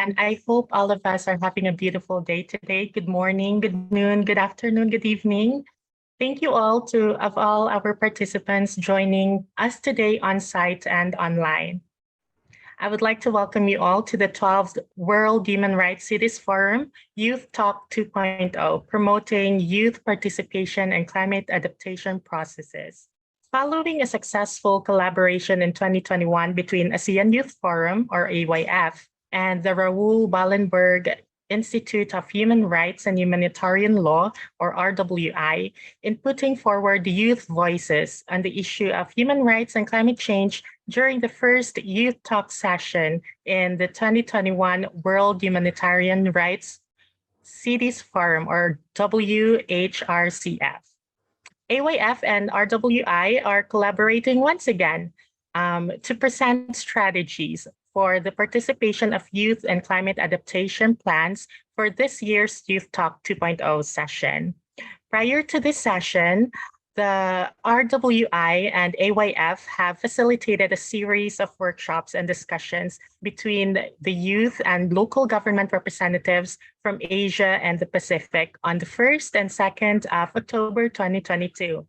everyone. I hope all of us are having a beautiful day today. Good morning, good noon, good afternoon, good evening. Thank you all to of all our participants joining us today on site and online. I would like to welcome you all to the 12th World Human Rights Cities Forum, Youth Talk 2.0, promoting youth participation and climate adaptation processes. Following a successful collaboration in 2021 between ASEAN Youth Forum, or AYF, and the Raoul Wallenberg Institute of Human Rights and Humanitarian Law, or RWI, in putting forward youth voices on the issue of human rights and climate change during the first Youth Talk session in the 2021 World Humanitarian Rights Cities Forum, or WHRCF. AYF and RWI are collaborating once again to present strategies for the participation of youth and climate adaptation plans for this year's Youth Talk 2.0 session. Prior to this session, the RWI and AYF have facilitated a series of workshops and discussions between the youth and local government representatives from Asia and the Pacific on the 1st and 2nd of October 2022.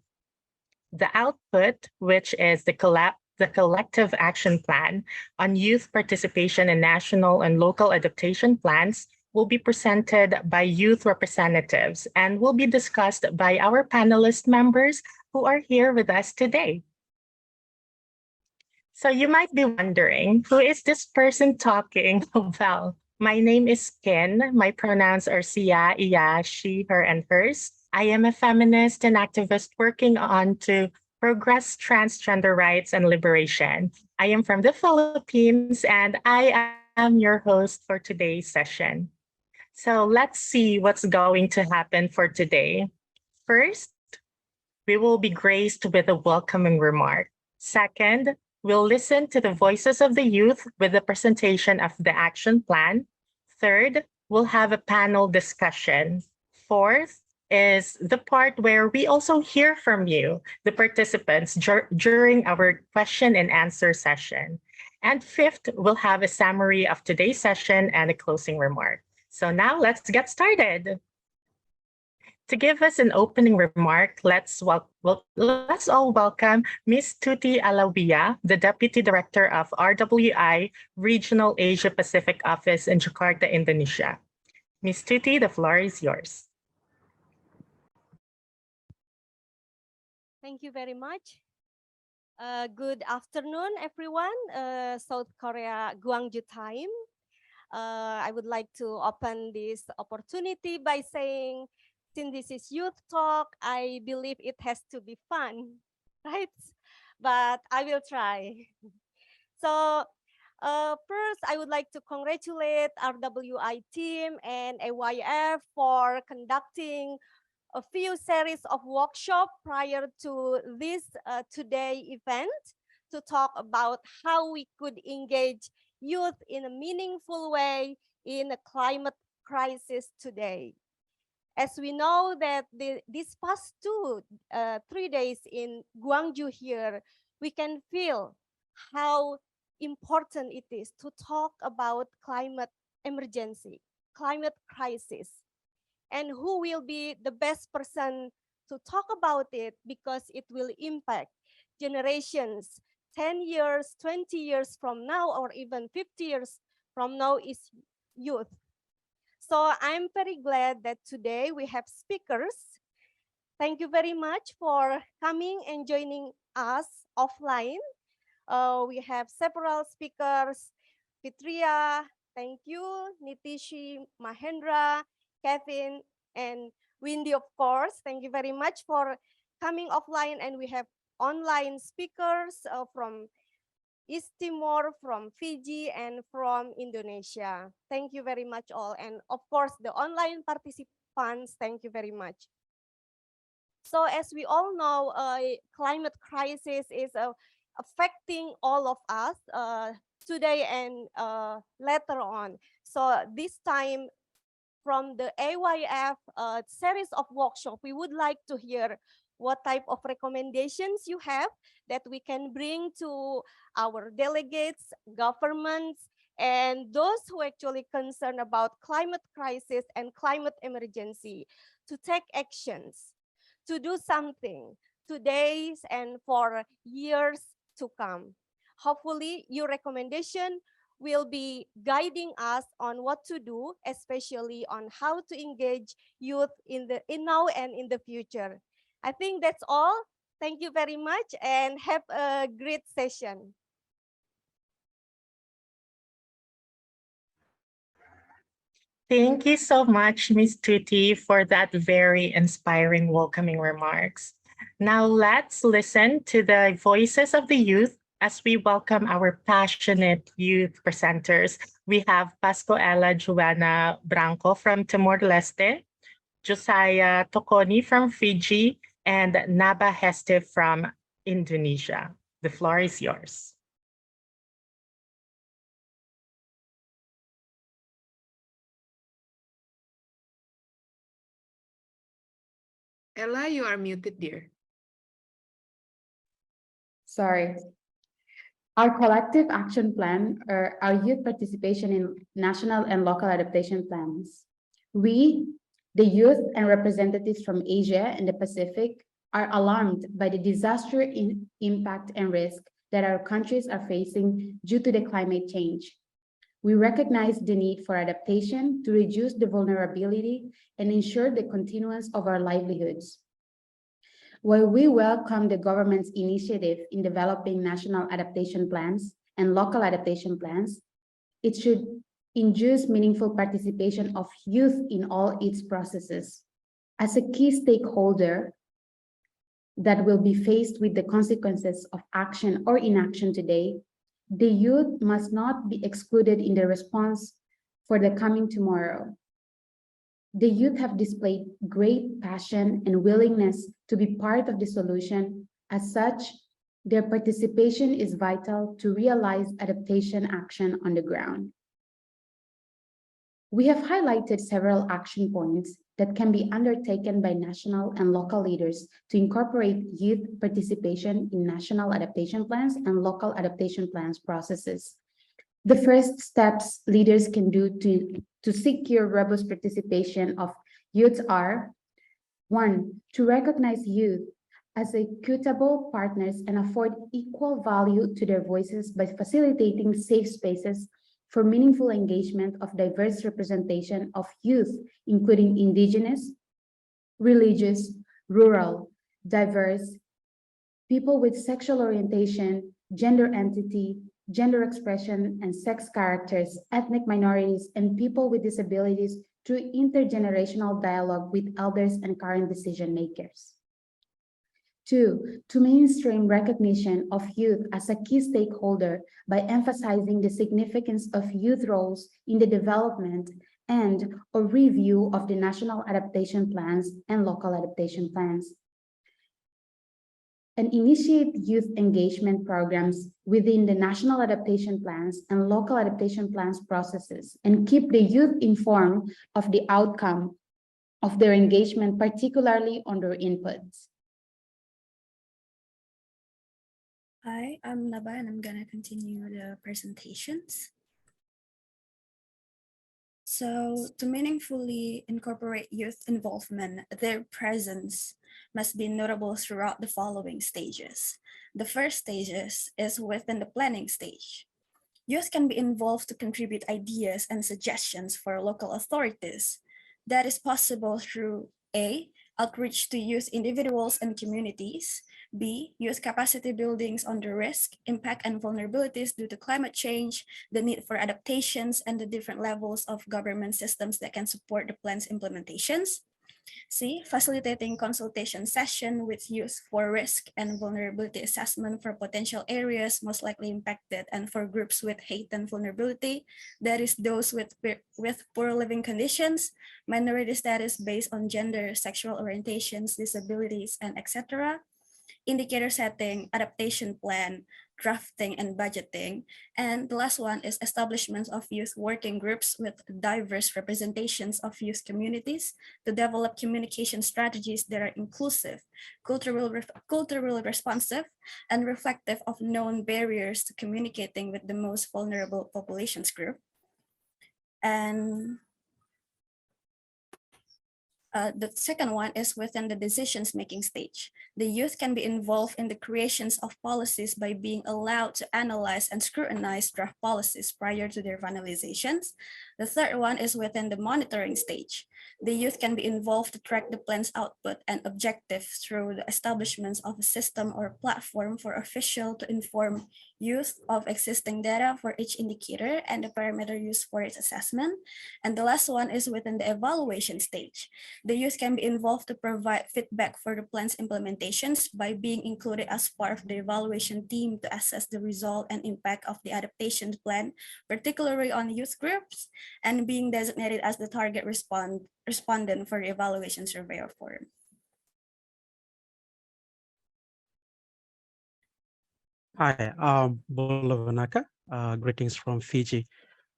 The output, which is the collective action plan on youth participation in national and local adaptation plans, will be presented by youth representatives and will be discussed by our panelist members who are here with us today. So you might be wondering, who is this person talking? Well, my name is Ken. My pronouns are siya, iya, she, her, and hers. I am a feminist and activist working on to progress transgender rights and liberation. I am from the Philippines and I am your host for today's session. So let's see what's going to happen for today. First, we will be graced with a welcoming remark. Second, we'll listen to the voices of the youth with the presentation of the action plan. Third, we'll have a panel discussion. Fourth is the part where we also hear from you, the participants, during our question and answer session. And fifth, we'll have a summary of today's session and a closing remark. So now let's get started. To give us an opening remark, let's all welcome Ms. Tuti Alawiyah, the Deputy Director of RWI Regional Asia Pacific Office in Jakarta, Indonesia. Ms. Tuti, the floor is yours. Thank you very much. Good afternoon, everyone. South Korea, Gwangju time. I would like to open this opportunity by saying, since this is youth talk, I believe it has to be fun, right? But I will try. So first, I would like to congratulate RWI team and AYF for conducting a few series of workshops prior to this today event to talk about how we could engage youth in a meaningful way in a climate crisis today. As we know that these past 3 days in Gwangju here, we can feel how important it is to talk about climate emergency, climate crisis, and who will be the best person to talk about it because it will impact generations 10 years, 20 years from now, or even 50 years from now is youth. So I'm very glad that today we have speakers. Thank you very much for coming and joining us offline. We have several speakers, Fitria, thank you, Nitishi, Mahendra, Kevin, and Windy, of course. Thank you very much for coming offline. And we have online speakers from East Timor, from Fiji, and from Indonesia. Thank you very much all. And of course, the online participants, thank you very much. So as we all know, climate crisis is affecting all of us today and later on. So this time from the AYF series of workshops, we would like to hear what type of recommendations you have that we can bring to our delegates, governments, and those who actually concerned about climate crisis and climate emergency to take actions, to do something today and for years to come. Hopefully, your recommendation will be guiding us on what to do, especially on how to engage youth in now and in the future. I think that's all. Thank you very much and have a great session. Thank you so much, Ms. Tuti, for that very inspiring welcoming remarks. Now let's listen to the voices of the youth as we welcome our passionate youth presenters. We have Pascoela Joanna Branco from Timor-Leste, Josiah Tokoni from Fiji, and Naba Heste from Indonesia. The floor is yours. Ella, you are muted, dear. Sorry. Our collective action plan, or our youth participation in national and local adaptation plans. We, the youth and representatives from Asia and the Pacific, are alarmed by the disastrous impact and risk that our countries are facing due to the climate change. We recognize the need for adaptation to reduce the vulnerability and ensure the continuance of our livelihoods. While we welcome the government's initiative in developing national adaptation plans and local adaptation plans, it should induce meaningful participation of youth in all its processes. As a key stakeholder that will be faced with the consequences of action or inaction today, the youth must not be excluded in the response for the coming tomorrow. The youth have displayed great passion and willingness to be part of the solution. As such, their participation is vital to realize adaptation action on the ground. We have highlighted several action points that can be undertaken by national and local leaders to incorporate youth participation in national adaptation plans and local adaptation plans processes. The first steps leaders can do to secure robust participation of youth are: 1, to recognize youth as equitable partners and afford equal value to their voices by facilitating safe spaces for meaningful engagement of diverse representation of youth, including indigenous, religious, rural, diverse, people with sexual orientation, gender identity, gender expression, and sex characters, ethnic minorities, and people with disabilities through intergenerational dialogue with elders and current decision makers. 2, to mainstream recognition of youth as a key stakeholder by emphasizing the significance of youth roles in the development and a review of the national adaptation plans and local adaptation plans. And initiate youth engagement programs within the national adaptation plans and local adaptation plans processes, and keep the youth informed of the outcome of their engagement, particularly on their inputs. Hi, I'm Naba and I'm gonna continue the presentations. So to meaningfully incorporate youth involvement, their presence must be notable throughout the following stages. The first stages is within the planning stage. Youth can be involved to contribute ideas and suggestions for local authorities. That is possible through A, outreach to youth individuals and communities, B, youth capacity buildings on the risk, impact, and vulnerabilities due to climate change, the need for adaptations, and the different levels of government systems that can support the plan's implementations. C, facilitating consultation session with youth for risk and vulnerability assessment for potential areas most likely impacted and for groups with heightened vulnerability, that is those with poor living conditions, minority status based on gender, sexual orientations, disabilities, and etc. indicator setting, adaptation plan, drafting and budgeting. And the last one is establishment of youth working groups with diverse representations of youth communities to develop communication strategies that are inclusive, culturally responsive, and reflective of known barriers to communicating with the most vulnerable populations group. And the second one is within the decisions-making stage. The youth can be involved in the creations of policies by being allowed to analyze and scrutinize draft policies prior to their finalizations. The third one is within the monitoring stage. The youth can be involved to track the plan's output and objectives through the establishments of a system or platform for official to inform youth of existing data for each indicator and the parameter used for its assessment. And the last one is within the evaluation stage. The youth can be involved to provide feedback for the plan's implementations by being included as part of the evaluation team to assess the result and impact of the adaptation plan, particularly on youth groups, and being designated as the target respondent for the evaluation survey or forum. Hi, Bolavanaka. Greetings from Fiji.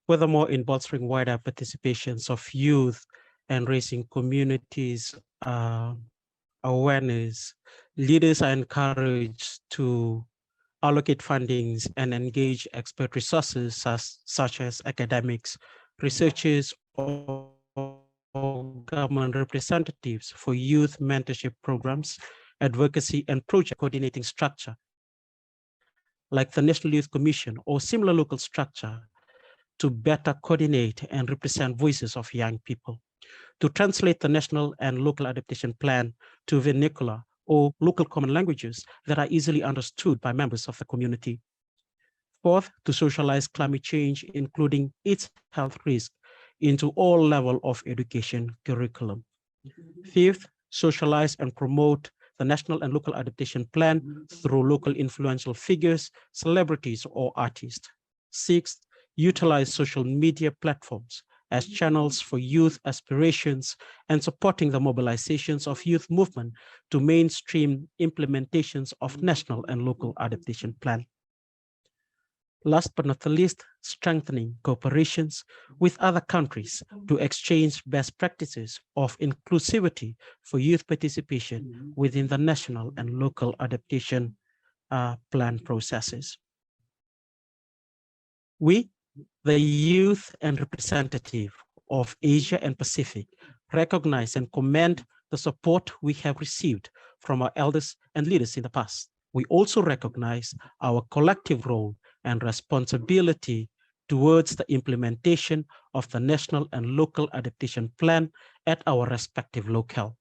Furthermore, in bolstering wider participations of youth and raising communities awareness, leaders are encouraged to allocate fundings and engage expert resources such as academics, researchers, or government representatives for youth mentorship programs, advocacy, and project coordinating structure, like the National Youth Commission or similar local structure, to better coordinate and represent voices of young people, to translate the national and local adaptation plan to vernacular or local common languages that are easily understood by members of the community. Fourth, to socialize climate change, including its health risk, into all levels of education curriculum. Fifth, socialize and promote the national and local adaptation plan through local influential figures, celebrities, or artists. Sixth, utilize social media platforms as channels for youth aspirations and supporting the mobilizations of youth movement to mainstream implementations of national and local adaptation plan. Last but not the least, strengthening cooperations with other countries to exchange best practices of inclusivity for youth participation within the national and local adaptation plan processes. We, the youth and representative of Asia and Pacific, recognize and commend the support we have received from our elders and leaders in the past. We also recognize our collective role and responsibility towards the implementation of the national and local adaptation plan at our respective locale.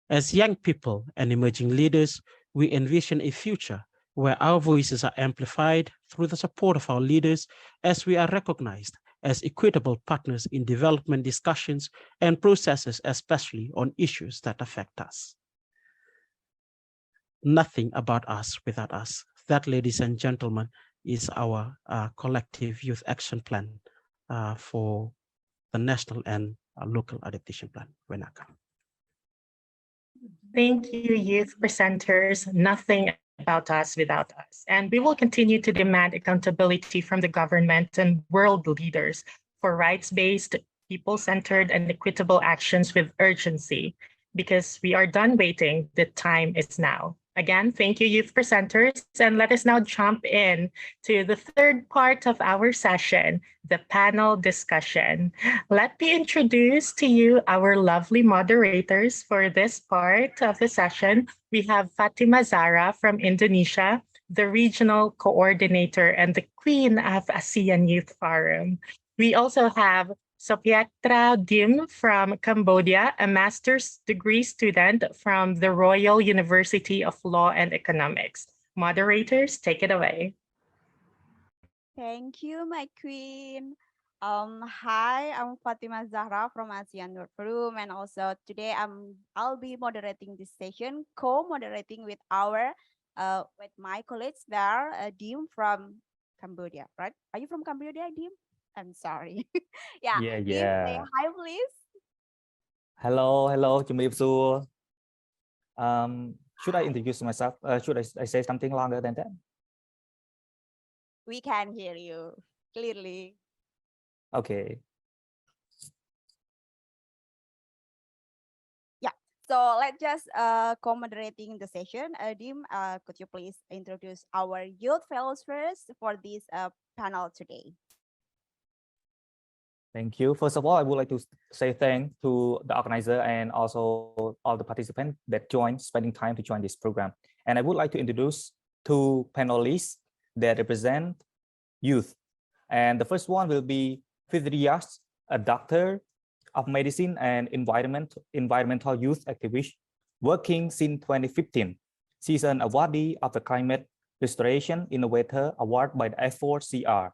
As young people and emerging leaders, we envision a future where our voices are amplified through the support of our leaders as we are recognized as equitable partners in development discussions and processes, especially on issues that affect us. Nothing about us without us. That, ladies and gentlemen, is our collective youth action plan for the national and local adaptation plan. Wenaka. Thank you, youth presenters. Nothing about us without us. And we will continue to demand accountability from the government and world leaders for rights-based, people-centered, and equitable actions with urgency, because we are done waiting. The time is now. Again, thank you, youth presenters, and let us now jump in to the third part of our session, the panel discussion. Let me introduce to you our lovely moderators for this part of the session. We have Fatima Zara from Indonesia, the regional coordinator and the queen of ASEAN Youth Forum. We also have Sopietra Dim from Cambodia, a master's degree student from the Royal University of Law and Economics. Moderators, take it away. Thank you, my queen. Hi, I'm Fatima Zahra from ASEAN Youth Forum, and also today I'll be moderating this session, co-moderating with with my colleagues there, Dim from Cambodia, right? Are you from Cambodia, Dim? I'm sorry. Yeah. Yeah, Dim, say yeah. hi, please. Hello, hello, ជំរាបសួរ should I introduce myself? Should I say something longer than that? We can hear you clearly. Okay. Yeah. So let's just co-moderating the session. Dim, could you please introduce our youth fellows first for this panel today? Thank you. First of all, I would like to say thanks to the organizer and also all the participants that joined, spending time to join this program. And I would like to introduce two panelists that represent youth. And the first one will be Fitrias, a doctor of medicine and environmental youth activist working since 2015. She is an awardee of the Climate Restoration Innovator Award by the F4CR.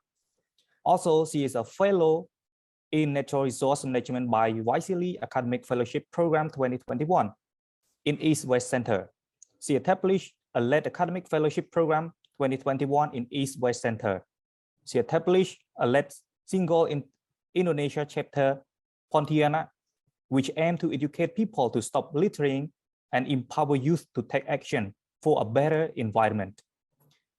Also, she is a fellow in Natural Resource Management by YCLE Academic Fellowship Program 2021 in East-West Center. She established a lead academic fellowship program 2021 in East-West Center. She established a lead single in Indonesia chapter Pontianak, which aimed to educate people to stop littering and empower youth to take action for a better environment.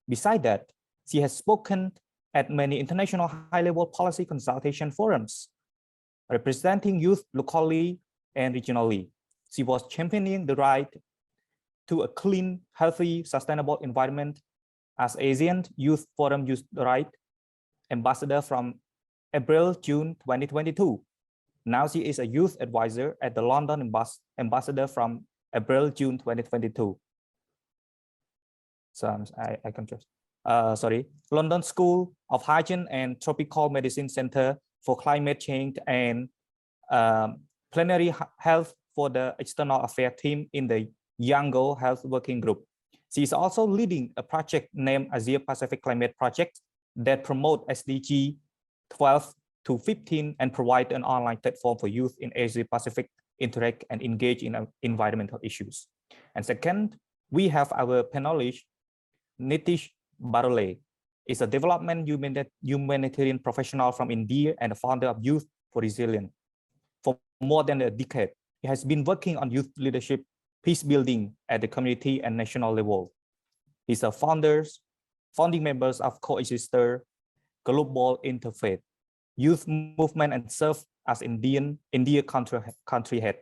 Besides that, she has spoken at many international high-level policy consultation forums, representing youth locally and regionally. She was championing the right to a clean, healthy, sustainable environment as ASEAN Youth Forum Youth Right Ambassador from April-June 2022. Now she is a youth advisor at the London Ambassador from April-June 2022. So I can just. London School of Hygiene and Tropical Medicine Center for Climate Change and Plenary Health for the External Affairs team in the Yangon Health Working Group. She is also leading a project named Asia Pacific Climate Project that promote SDG 12 to 15 and provide an online platform for youth in Asia Pacific interact and engage in environmental issues. And second, we have our panelist, Nitish Barole is a development humanitarian professional from India and a founder of Youth for Resilience. For more than a decade, he has been working on youth leadership, peace building at the community and national level. He's a founding members of Coexister Global Interfaith Youth Movement and served as India country head.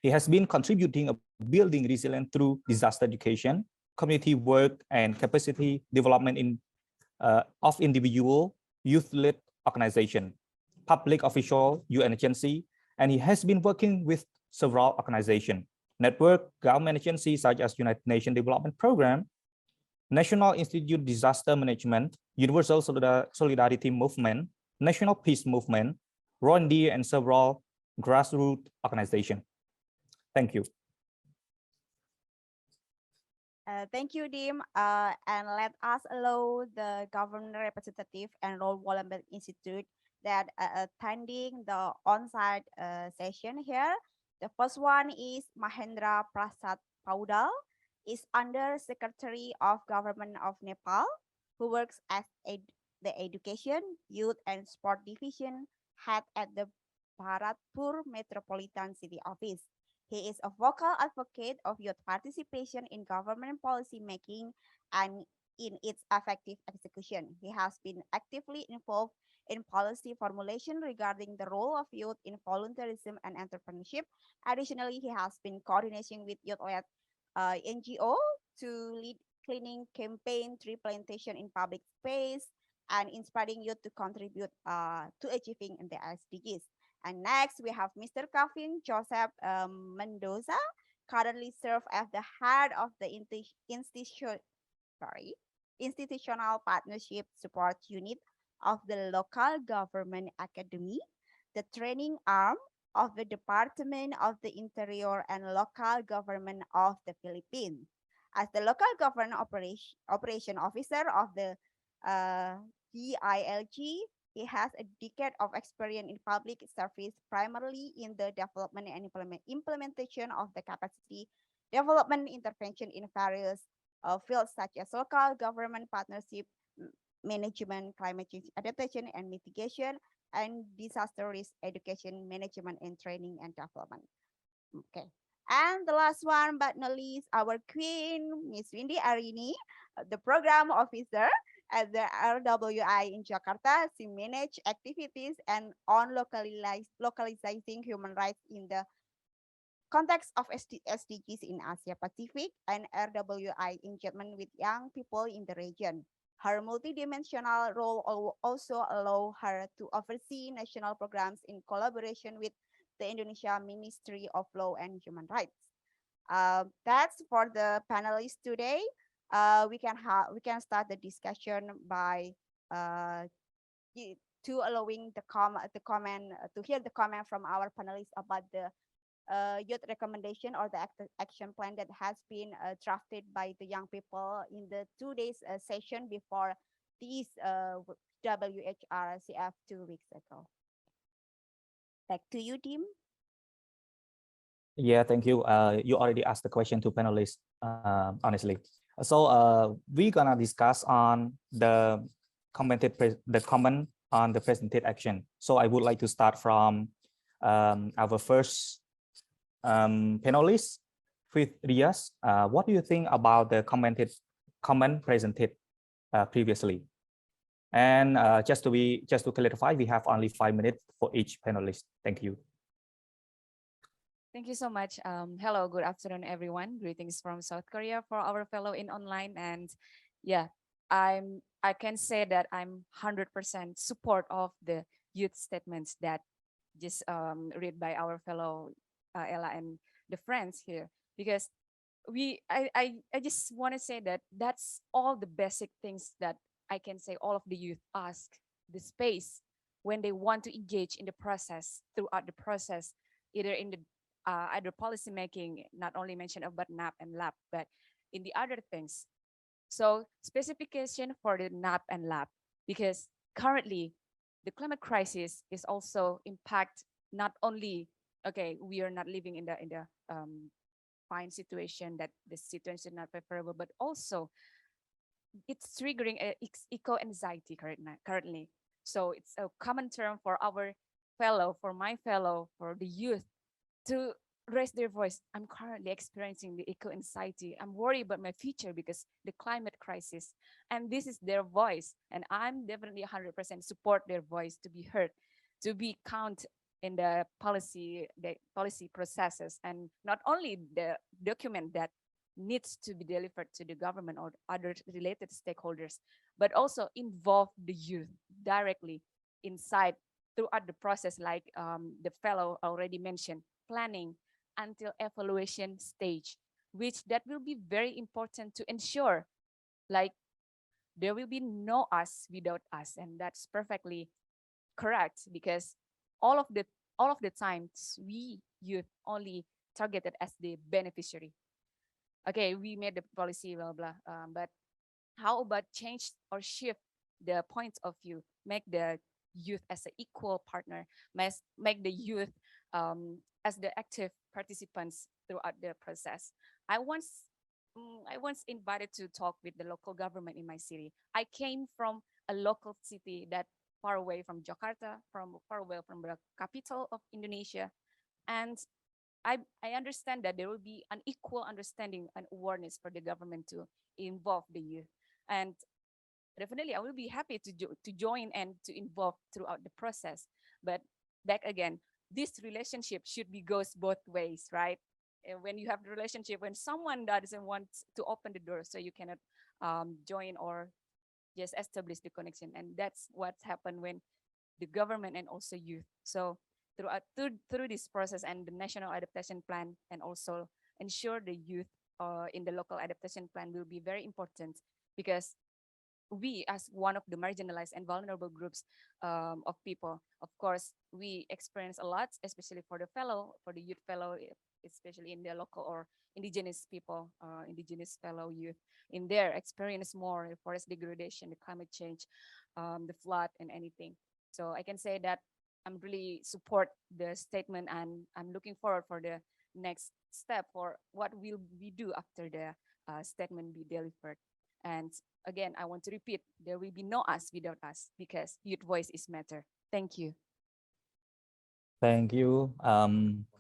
He has been contributing a building resilience through disaster education, community work, and capacity development of individual youth-led organization, public official, UN agency, and he has been working with several organizations, network, government agencies such as United Nations Development Program, National Institute Disaster Management, Universal Solidarity Movement, National Peace Movement, Rwanda, and several grassroots organizations. Thank you. Thank you, Dim. And let us allow the government representative and role development institute that attending the on-site session here. The first one is Mahendra Prasad Paudal, is Under Secretary of Government of Nepal, who works as the Education, Youth and Sport Division head at the Bharatpur Metropolitan City Office. He is a vocal advocate of youth participation in government policy making and in its effective execution. He has been actively involved in policy formulation regarding the role of youth in volunteerism and entrepreneurship. Additionally, he has been coordinating with youth-led NGO to lead cleaning campaign, tree plantation in public space, and inspiring youth to contribute to achieving the SDGs. And next, we have Mr. Kevin Joseph Mendoza, currently serves as the head of the Institutional Partnership Support Unit of the Local Government Academy, the training arm of the Department of the Interior and Local Government of the Philippines. As the Local Government Operation Officer of the DILG, he has a decade of experience in public service, primarily in the development and implementation of the capacity development intervention in various fields such as local government partnership, management, climate change adaptation and mitigation, and disaster risk education, management, and training and development. Okay. And the last one, but not least, our queen, Miss Windy Arini, the program officer at the RWI in Jakarta. She manage activities and on localizing human rights in the context of SDGs in Asia Pacific and RWI engagement with young people in the region. Her multidimensional role also allow her to oversee national programs in collaboration with the Indonesia Ministry of Law and Human Rights. That's for the panelists today. We can start the discussion by to allowing the comment to hear the comment from our panelists about the youth recommendation or the action plan that has been drafted by the young people in the 2 days session before this WHRCF 2 weeks ago. Back to you, Tim. Yeah, thank you. You already asked the question to panelists, honestly. So we're gonna discuss on the comment on the presented action. So I would like to start from our first panelist with Rias. What do you think about the comment presented previously? And just to clarify, we have only 5 minutes for each panelist. Thank you. Thank you so much. Hello, good afternoon, everyone. Greetings from South Korea for our fellow in online. And yeah, I can say that I'm 100% support of the youth statements that just read by our fellow Ella and the friends here, because I just want to say that that's all the basic things that I can say all of the youth ask the space when they want to engage in the process, throughout the process, either in the either policy making, not only mention about NAP and LAP, but in the other things. So specification for the NAP and LAP, because currently the climate crisis is also impact not only, okay, we are not living in the fine situation, that the situation is not favorable, but also it's triggering eco anxiety currently. So it's a common term for our fellow, for my fellow, for the youth to raise their voice. I'm currently experiencing the eco anxiety. I'm worried about my future because the climate crisis, and this is their voice. And I'm definitely 100% support their voice to be heard, to be counted in the policy processes, and not only the document that needs to be delivered to the government or other related stakeholders, but also involve the youth directly inside throughout the process, like the fellow already mentioned, planning until evaluation stage, which that will be very important to ensure like there will be no us without us. And that's perfectly correct, because all of the times we youth only targeted as the beneficiary. Okay, we made the policy, blah blah, but how about change or shift the point of view, make the youth as an equal partner, make the youth as the active participants throughout the process. I once invited to talk with the local government in my city. I came from a local city that far away from Jakarta, far away from the capital of Indonesia, and I understand that there will be an equal understanding and awareness for the government to involve the youth. And definitely I will be happy to join and to involve throughout the process. But back again, this relationship should be goes both ways, right? When you have the relationship, when someone doesn't want to open the door, so you cannot join or just establish the connection. And that's what's happened when the government and also youth. So through this process and the national adaptation plan, and also ensure the youth in the local adaptation plan will be very important, because we as one of the marginalized and vulnerable groups of people, of course, we experience a lot, especially for the youth fellow, especially in the local or indigenous people, indigenous fellow youth, in their experience more forest degradation, the climate change, the flood and anything. So I can say that I'm really support the statement, and I'm looking forward for the next step for what will we do after the statement be delivered. And again, I want to repeat, there will be no us without us, because youth voice is matter. Thank you. Thank you.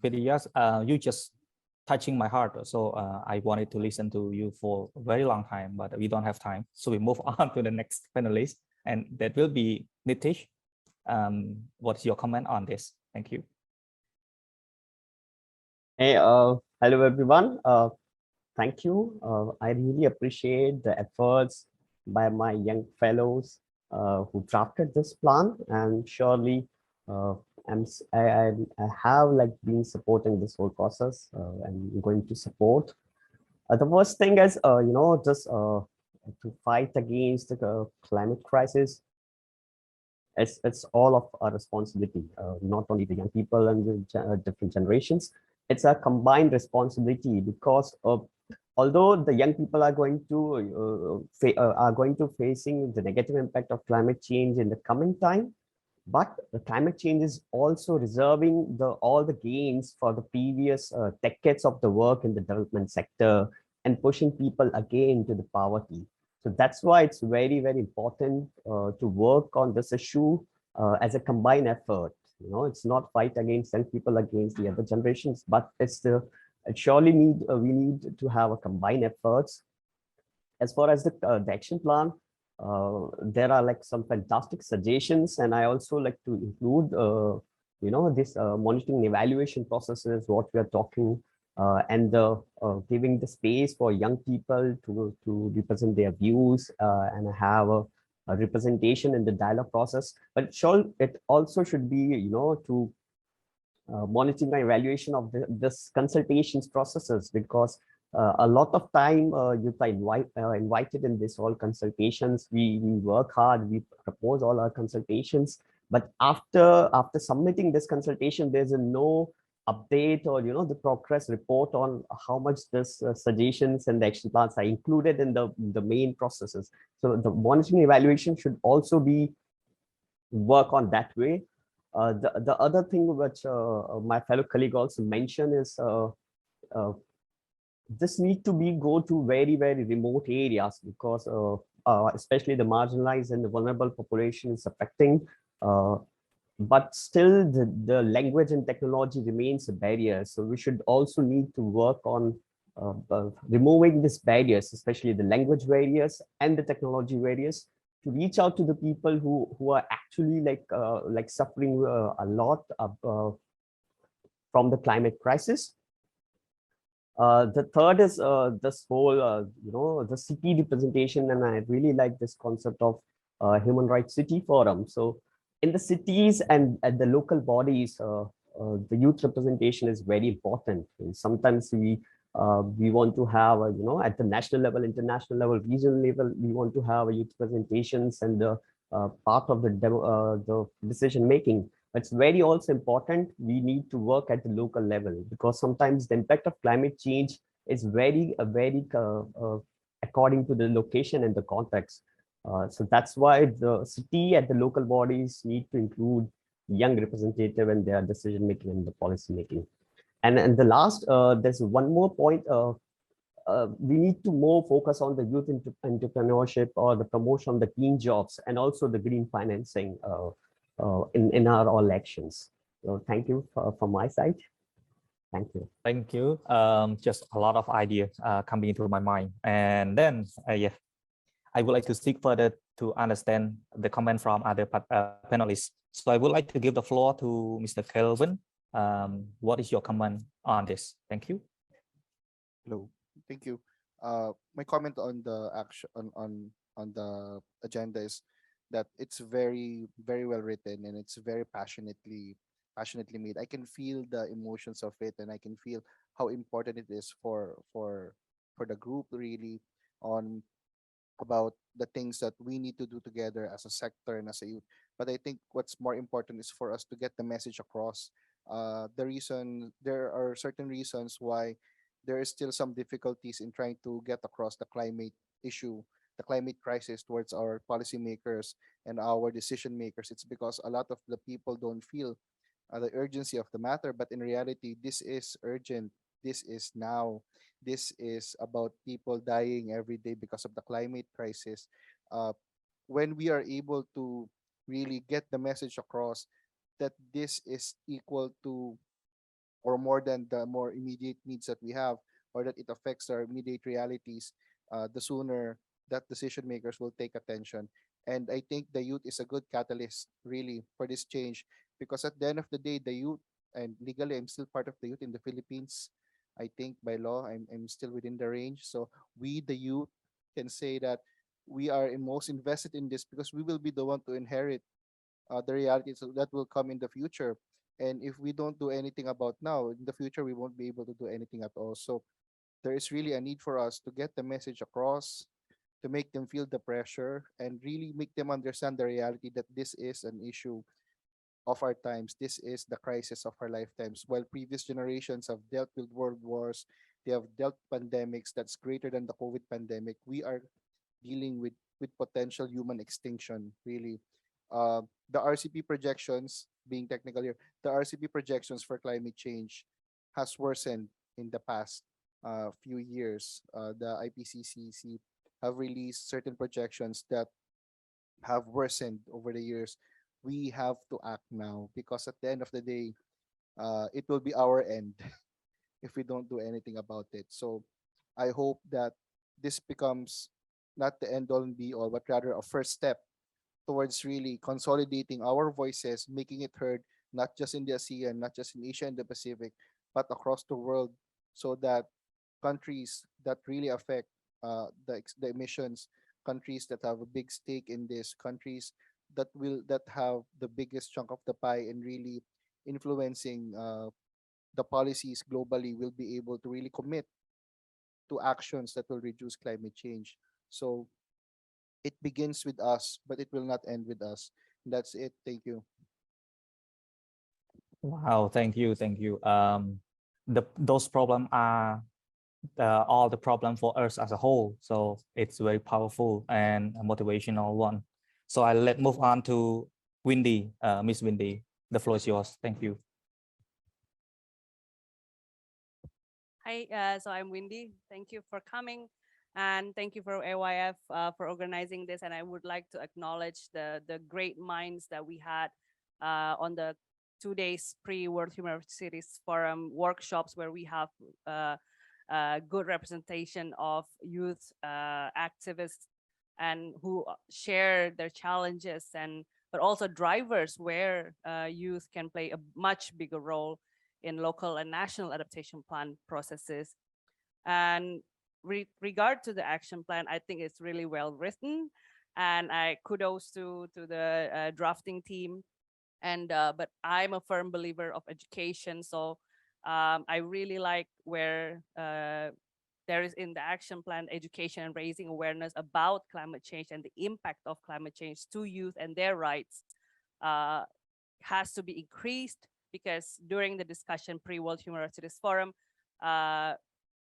Phidias, you just touching my heart. So I wanted to listen to you for a very long time, but we don't have time. So we move on to the next panelist, and that will be Nitish. What's your comment on this? Thank you. Hey, hello everyone. Thank you. I really appreciate the efforts by my young fellows who drafted this plan, and surely I have like been supporting this whole process. I'm going to support. The first thing is just to fight against the climate crisis. It's all of our responsibility, not only the young people and the different generations. It's a combined responsibility, because although the young people are going to facing the negative impact of climate change in the coming time, but the climate change is also reserving all the gains for the previous decades of the work in the development sector and pushing people again to the poverty. So that's why it's very, very important to work on this issue as a combined effort. It's not fight against young people against the other generations, but it surely we need to have a combined efforts. As far as the action plan, there are like some fantastic suggestions, and I also like to include this monitoring and evaluation processes, what we are talking, and giving the space for young people to represent their views and have a representation in the dialogue process. But it also should be to monitoring and evaluation of this consultations processes, because a lot of time you are invited in this all consultations. We work hard, we propose all our consultations, but after submitting this consultation, there's no update or the progress report on how much this suggestions and the action plans are included in the main processes. So the monitoring evaluation should also be work on that way. The other thing which my fellow colleague also mentioned is this need to be go to very, very remote areas, because especially the marginalized and the vulnerable population is affecting, but still the language and technology remains a barrier. So we should also need to work on removing these barriers, especially the language barriers and the technology barriers, to reach out to the people who are actually like suffering a lot from the climate crisis. The third is this whole, the city representation, and I really like this concept of Human Rights City Forum. So in the cities and at the local bodies, the youth representation is very important. And sometimes we want to have, at the national level, international level, regional level, we want to have youth presentations and part of the decision making. But it's very also important, we need to work at the local level, because sometimes the impact of climate change is very according to the location and the context. So that's why the city at the local bodies need to include young representative in their decision making and the policy making. And the last, there's one more point. We need to more focus on the youth entrepreneurship or the promotion of the clean jobs and also the green financing in our all actions. So thank you from my side. Thank you. Thank you. Just a lot of ideas coming into my mind. And then, yeah, I would like to seek further to understand the comment from other panelists. So I would like to give the floor to Mr. Kelvin. What is your comment on this? Thank you. Hello, thank you. My comment on the action on the agenda is that it's very, very well written, and it's very passionately made. I can feel the emotions of it, and I can feel how important it is for the group, really, on about the things that we need to do together as a sector and as a youth. But I think what's more important is for us to get the message across. There are certain reasons why there is still some difficulties in trying to get across the climate issue, the climate crisis, towards our policymakers and our decision makers. It's because a lot of the people don't feel the urgency of the matter, but in reality, this is urgent. This is now. This is about people dying every day because of the climate crisis. When we are able to really get the message across that this is equal to, or more than the more immediate needs that we have, or that it affects our immediate realities, the sooner that decision makers will take attention. And I think the youth is a good catalyst, really, for this change, because at the end of the day, the youth, and legally, I'm still part of the youth in the Philippines. I think by law, I'm still within the range. So we, the youth, can say that we are most invested in this because we will be the one to inherit the realities that will come in the future. And if we don't do anything about now, in the future, we won't be able to do anything at all. So there is really a need for us to get the message across, to make them feel the pressure, and really make them understand the reality that this is an issue of our times. This is the crisis of our lifetimes. While previous generations have dealt with world wars, they have dealt pandemics that's greater than the COVID pandemic. We are dealing with potential human extinction, really. The RCP projections, being technical here, the RCP projections for climate change has worsened in the past few years. The IPCC have released certain projections that have worsened over the years. We have to act now because at the end of the day, it will be our end if we don't do anything about it. So I hope that this becomes not the end all and be all, but rather a first step towards really consolidating our voices, making it heard, not just in the ASEAN, not just in Asia and the Pacific, but across the world, so that countries that really affect the emissions, countries that have a big stake in this, countries that have the biggest chunk of the pie and really influencing the policies globally will be able to really commit to actions that will reduce climate change. So it begins with us, but it will not end with us. That's it. Thank you. Wow, thank you, thank you. Those problems are all the problem for us as a whole. So it's very powerful and a motivational one. So let's move on to Windy, Miss Windy. The floor is yours. Thank you. Hi, so I'm Windy. Thank you for coming, and thank you for AYF for organizing this. And I would like to acknowledge the great minds that we had on the 2 days pre-World Human Rights Forum workshops, where we have good representation of youth activists and who share their challenges, and but also drivers where youth can play a much bigger role in local and national adaptation plan processes. And regard to the action plan, I think it's really well written, and I kudos to the drafting team. And but I'm a firm believer of education, so I really like where there is in the action plan education and raising awareness about climate change and the impact of climate change to youth and their rights has to be increased, because during the discussion pre-World Human Rights Forum,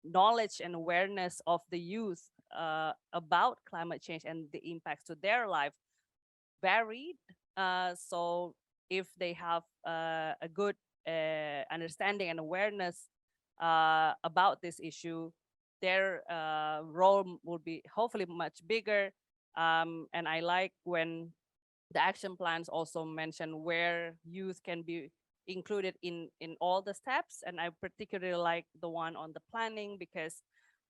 knowledge and awareness of the youth about climate change and the impacts to their life varied. So if they have a good understanding and awareness about this issue, their role would be hopefully much bigger. And I like when the action plans also mention where youth can be included in all the steps. And I particularly like the one on the planning, because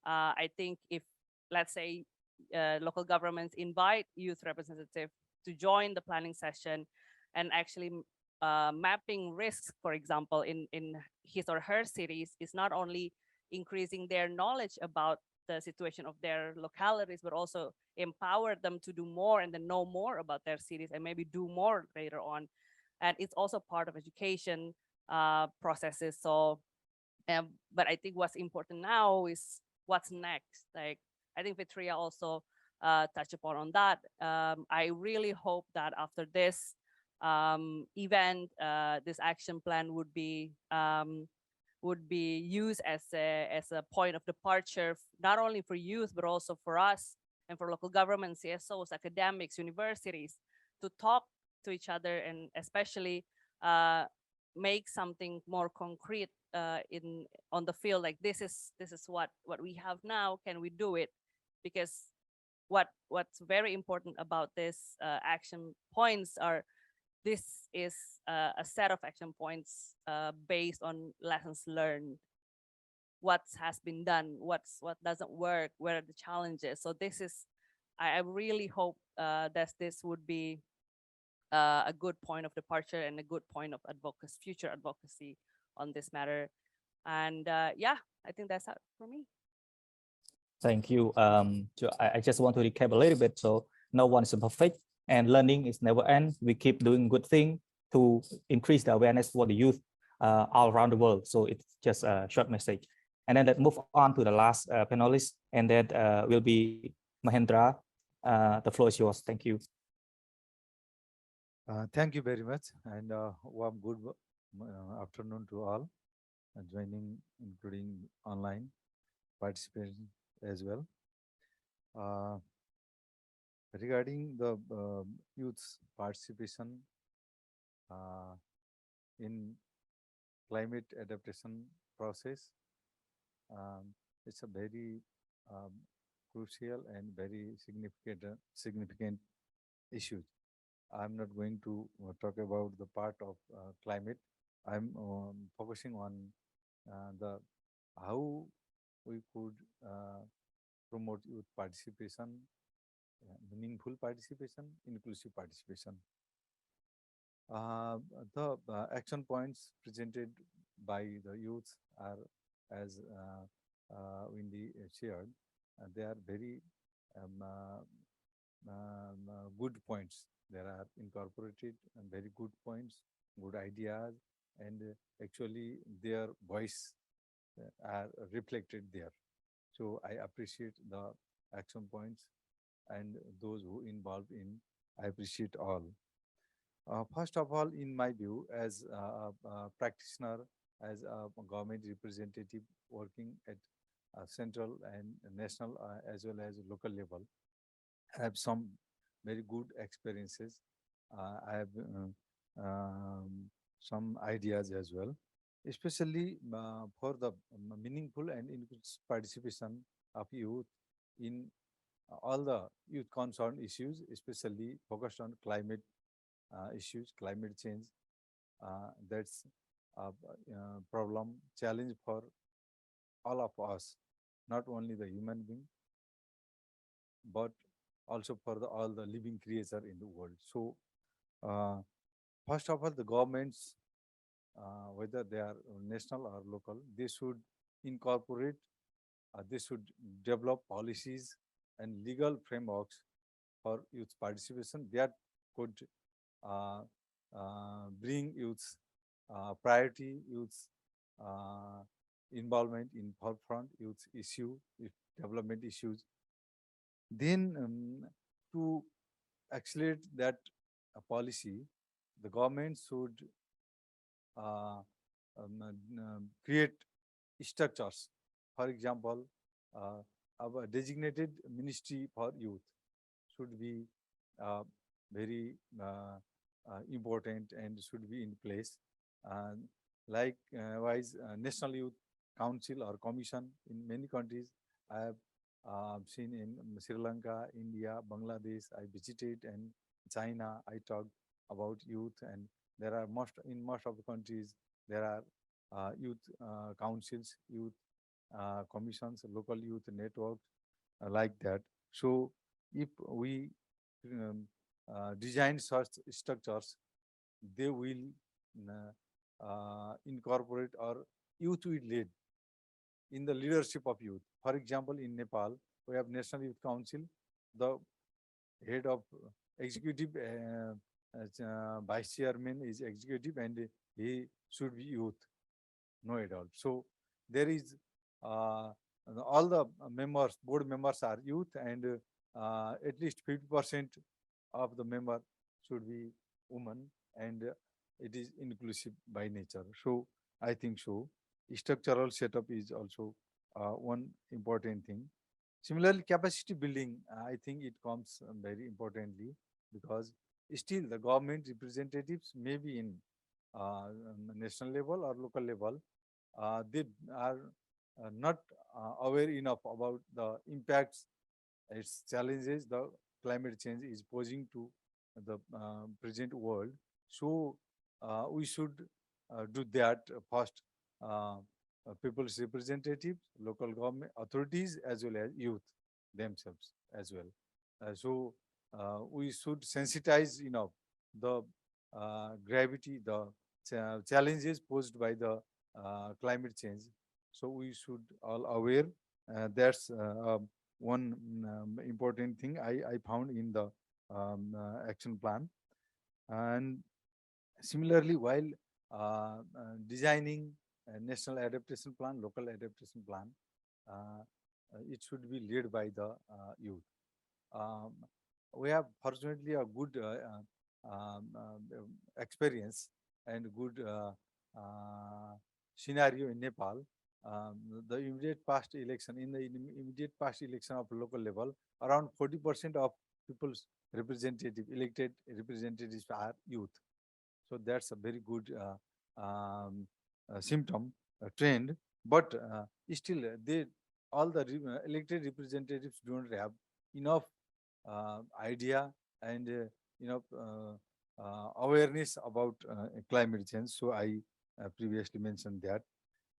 I think if, let's say, local governments invite youth representatives to join the planning session and actually mapping risks, for example, in his or her cities, is not only increasing their knowledge about the situation of their localities, but also empower them to do more and then know more about their cities and maybe do more later on. And it's also part of education processes. So, but I think what's important now is what's next. Like, I think Fitria also touched upon on that. I really hope that after this event, this action plan would be used as a point of departure, not only for youth, but also for us and for local governments, CSOs, academics, universities, to talk to each other, and especially make something more concrete on the field. Like, this is what we have now. Can we do it? Because what's very important about this action points are this is a set of action points based on lessons learned, what has been done, what doesn't work, where are the challenges. So this is, I really hope that this would be a good point of departure and a good point of advocacy, future advocacy on this matter. And yeah, I think that's it for me. Thank you. So I just want to recap a little bit. So no one is perfect, and learning is never end. We keep doing good thing to increase the awareness for the youth all around the world. So it's just a short message. And then let's move on to the last panelist, and that will be Mahendra. The floor is yours. Thank you. Thank you very much, and warm good afternoon to all joining, including online participation as well. Regarding the youth's participation in climate adaptation process, it's a very crucial and very significant issue. I'm not going to talk about the part of climate. I'm focusing on the how we could promote youth participation, meaningful participation, inclusive participation. The action points presented by the youth are, as Wendy shared, they are very good points. There are incorporated and very good points, good ideas, and actually their voice are reflected there. So I appreciate the action points and those who involved in, I appreciate all. First of all, in my view, as a practitioner, as a government representative working at central and national as well as local level, I have some very good experiences. I have some ideas as well, especially for the meaningful and inclusive participation of youth in all the youth concerned issues, especially focused on climate issues, climate change. That's a problem, challenge for all of us, not only the human being, but also for all the living creature in the world. So, first of all, the governments, whether they are national or local, they should incorporate, they should develop policies and legal frameworks for youth participation that could bring youth priority, youth involvement in forefront, youth issue, development issues. Then to accelerate that policy, the government should create structures. For example, our designated ministry for youth should be very important and should be in place. Likewise, National Youth Council or Commission in many countries, I have seen in Sri Lanka, India, Bangladesh, I visited, and China, I talked about youth, and there are in most of the countries, there are youth councils, youth commissions, local youth networks like that. So if we design such structures, they will incorporate or youth will lead in the leadership of youth. For example, in Nepal, we have National Youth Council, the head of executive vice chairman is executive, and he should be youth, no adult. So there is all the members, board members are youth, and at least 50% of the member should be women, and it is inclusive by nature. So I think so. Structural setup is also one important thing. Similarly, capacity building, I think it comes very importantly, because still the government representatives may be in national level or local level, they are not aware enough about the impacts, its challenges the climate change is posing to the present world. So we should do that first. People's representatives, local government authorities, as well as youth themselves as well. So we should sensitize, the gravity, the challenges posed by the climate change. So we should all aware. That's one important thing I found in the action plan. And similarly, while designing a national adaptation plan, local adaptation plan, it should be led by the youth. We have fortunately a good experience and good scenario in Nepal. The immediate past election, in the immediate past election of local level, around 40% of people's elected representatives are youth. So that's a very good symptom, trend. But still, all the elected representatives don't have enough idea and enough awareness about climate change. So I previously mentioned that.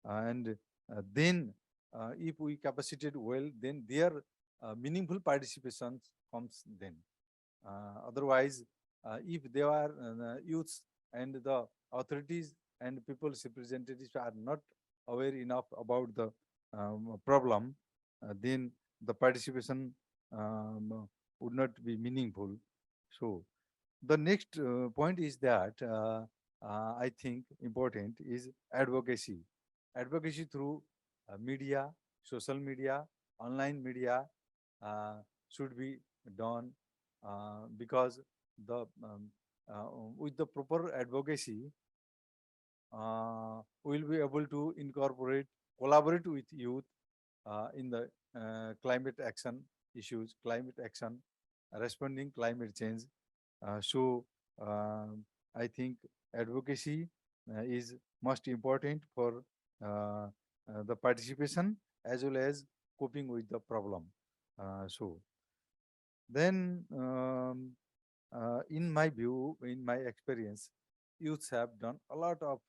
And then if we capacitate well, then their meaningful participation comes then. Otherwise, if they are youths and the authorities and people's representatives are not aware enough about the problem, then the participation would not be meaningful. So the next point is that I think important is advocacy. Advocacy through media, social media, online media should be done because the with the proper advocacy, we will be able to collaborate with youth in the climate action issues, climate action, responding climate change. So I think advocacy is most important for the participation as well as coping with the problem. So then, in my view, in my experience, youths have done a lot of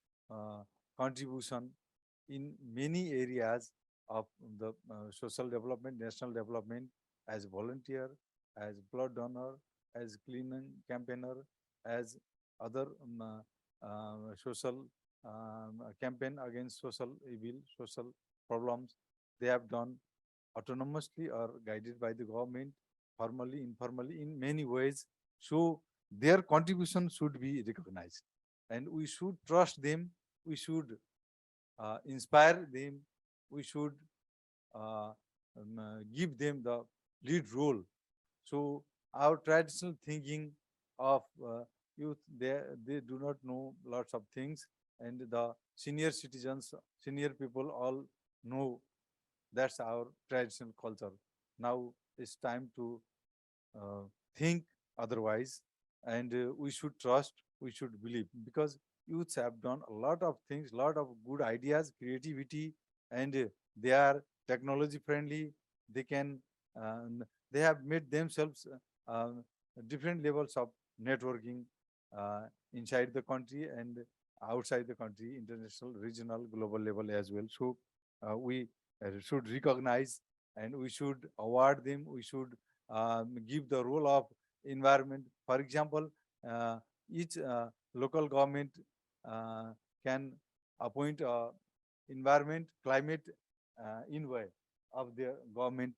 contribution in many areas of the social development, national development, as volunteer, as blood donor, as cleaning campaigner, as other social campaign against social evil, social problems. They have done autonomously or guided by the government, formally, informally, in many ways. So their contribution should be recognized, and we should trust them. We should inspire them. We should give them the lead role. So our traditional thinking of youth, they do not know lots of things, and the senior citizens, senior people all know. That's our traditional culture. Now it's time to think otherwise, and we should trust, we should believe, because youths have done a lot of things, lot of good ideas, creativity, and they are technology friendly. They can, they have made themselves different levels of networking inside the country and outside the country, international, regional, global level as well. So we should recognize and we should award them. We should give the role of environment. For example, each local government can appoint environment, climate envoy of their government,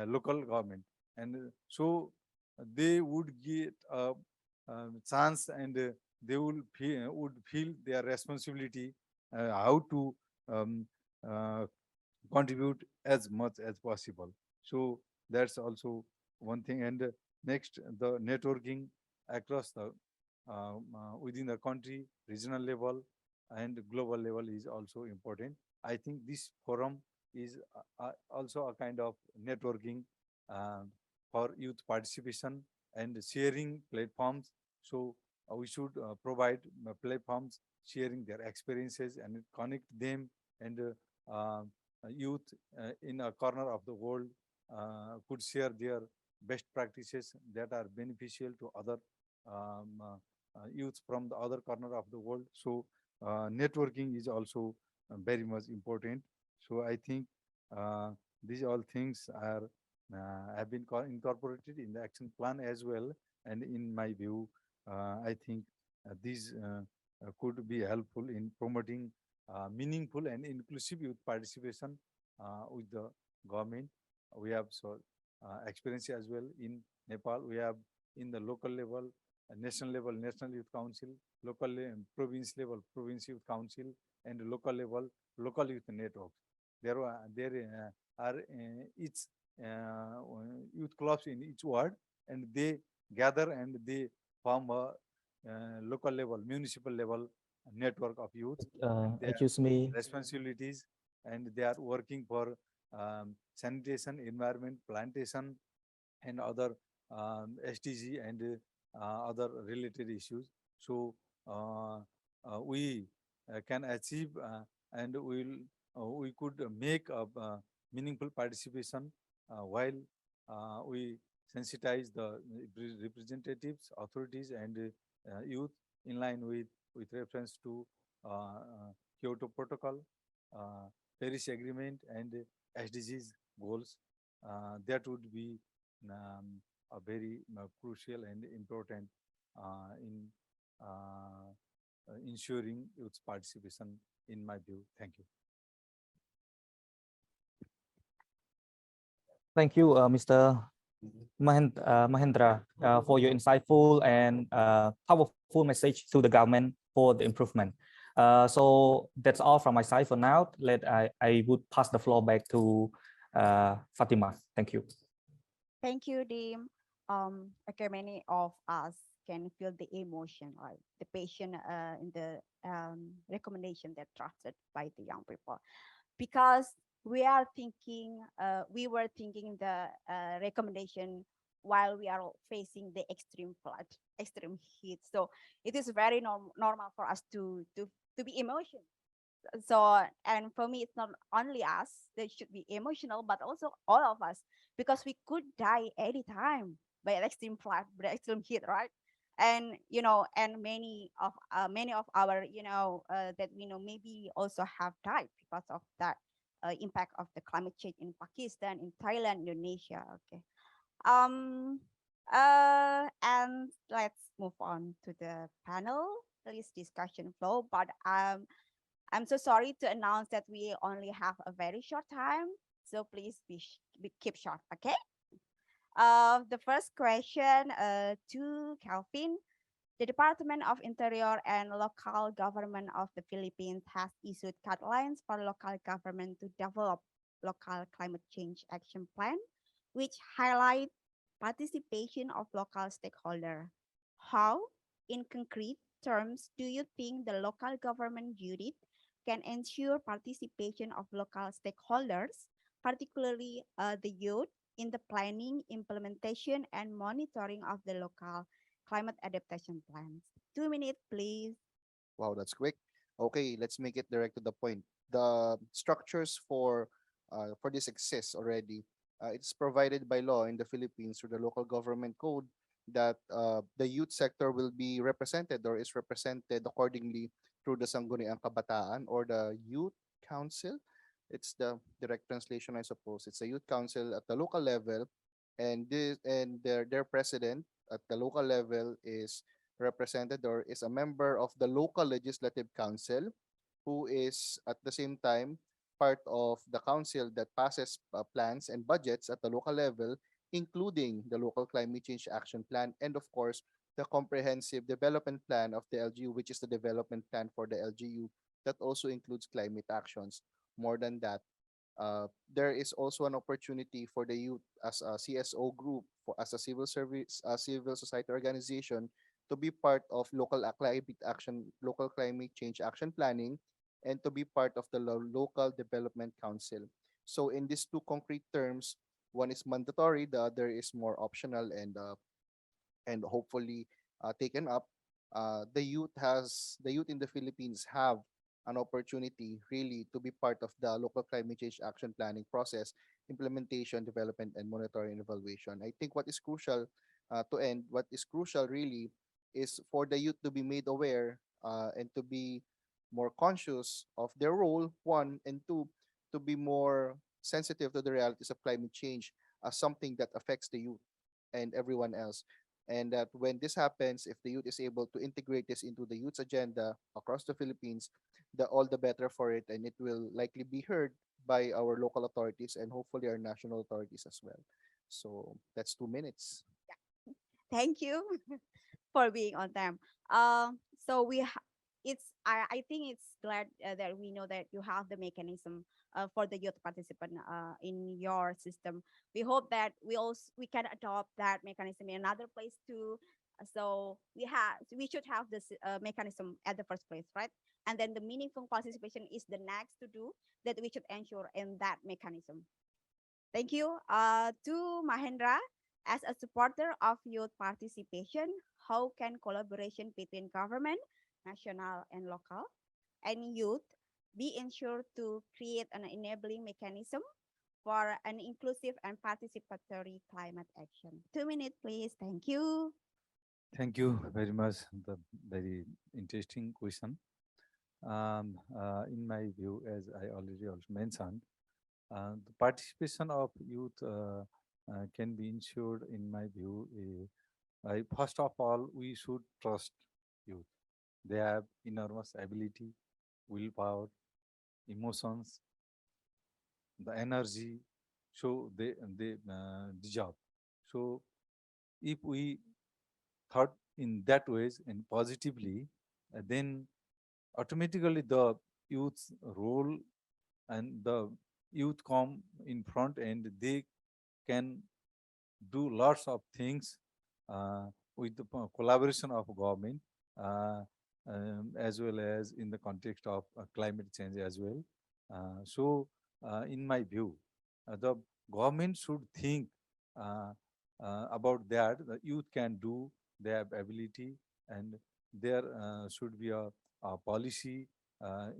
local government, and so they would get a chance, and they would feel their responsibility, how to um, uh, contribute as much as possible. So that's also one thing. And next, the networking across the within the country, regional level, and global level is also important. I think this forum is also a kind of networking for youth participation and sharing platforms. So we should provide platforms sharing their experiences and connect them, and youth in a corner of the world could share their best practices that are beneficial to other youth from the other corner of the world. So networking is also very much important. So I think these all things are have been incorporated in the action plan as well. And in my view, I think these could be helpful in promoting meaningful and inclusive youth participation with the government. We have experience as well in Nepal. We have in the local level, national level, National Youth Council, local province level, Province Youth Council, and local level, local youth networks. There are each youth clubs in each ward, and they gather and they form a local level, municipal level network of youth. Their Excuse me. responsibilities, and they are working for sanitation, environment, plantation, and other SDG and other related issues. So we can achieve and we could make a meaningful participation while we sensitize the representatives, authorities, and youth in line with reference to Kyoto Protocol, Paris Agreement, and SDGs goals. That would be a very crucial and important in ensuring youth participation, in my view. Thank you. Thank you, Mr. Mahendra, for your insightful and powerful message to the government for the improvement. So that's all from my side for now. I would pass the floor back to Fatima. Thank you. Thank you, Dim. Okay, many of us can feel the emotion, right? The passion in the recommendation that drafted by the young people, because we were thinking the recommendation while we are facing the extreme flood, extreme heat. So it is very normal for us to be emotional. So, and for me, it's not only us that should be emotional, but also all of us, because we could die anytime by an extreme flood, by extreme heat, right? And and many of our that we know maybe also have died because of that impact of the climate change in Pakistan, in Thailand, Indonesia. Okay. And let's move on to the panel, this discussion flow. But I'm so sorry to announce that we only have a very short time, so please keep short, okay? The first question to Calvin. The Department of Interior and Local Government of the Philippines has issued guidelines for local government to develop local climate change action plan, which highlight participation of local stakeholders. How, in concrete terms, do you think the local government unit can ensure participation of local stakeholders, particularly the youth, in the planning, implementation, and monitoring of the local climate adaptation plans? 2 minutes, please. Wow, that's quick. Okay, let's make it direct to the point. The structures for this exist already. It's provided by law in the Philippines through the local government code that the youth sector will be represented or is represented accordingly through the Sangguniang Kabataan or the Youth Council. It's the direct translation, I suppose. It's a youth council at the local level, and their president at the local level is represented or is a member of the local legislative council, who is at the same time part of the council that passes plans and budgets at the local level, including the local climate change action plan, and of course the comprehensive development plan of the LGU, which is the development plan for the LGU that also includes climate actions. More than that, there is also an opportunity for the youth as a CSO group, as a civil service, civil society organization, to be part of local climate change action planning, and to be part of the local development council. So in these two concrete terms, one is mandatory, the other is more optional and hopefully taken up. The youth in the Philippines have an opportunity really to be part of the local climate change action planning process, implementation, development, and monitoring and evaluation. I think what is crucial really is for the youth to be made aware and to be more conscious of their role, one, and two, to be more sensitive to the realities of climate change as something that affects the youth and everyone else. And that when this happens, if the youth is able to integrate this into the youth's agenda across the Philippines, the all the better for it, and it will likely be heard by our local authorities and hopefully our national authorities as well. So that's 2 minutes. Thank you for being on time. So I think it's glad that we know that you have the mechanism for the youth participant in your system. We hope that we can adopt that mechanism in another place too. So we should have this mechanism at the first place, right? And then the meaningful participation is the next to do that we should ensure in that mechanism. Thank you to Mahendra. As a supporter of youth participation, how can collaboration between government, national and local, and youth be ensured to create an enabling mechanism for an inclusive and participatory climate action? 2 minutes, please. Thank you. Thank you very much. The very interesting question. In my view, as I already also mentioned, the participation of youth can be ensured, in my view. First of all, we should trust youth. They have enormous ability, willpower, emotions, the energy, so they deserve. So if we thought in that ways and positively, then automatically the youth's role and the youth come in front and they can do lots of things with the collaboration of government as well as in the context of climate change as well. In my view, the government should think about that. The youth can do, they have ability, and there should be a policy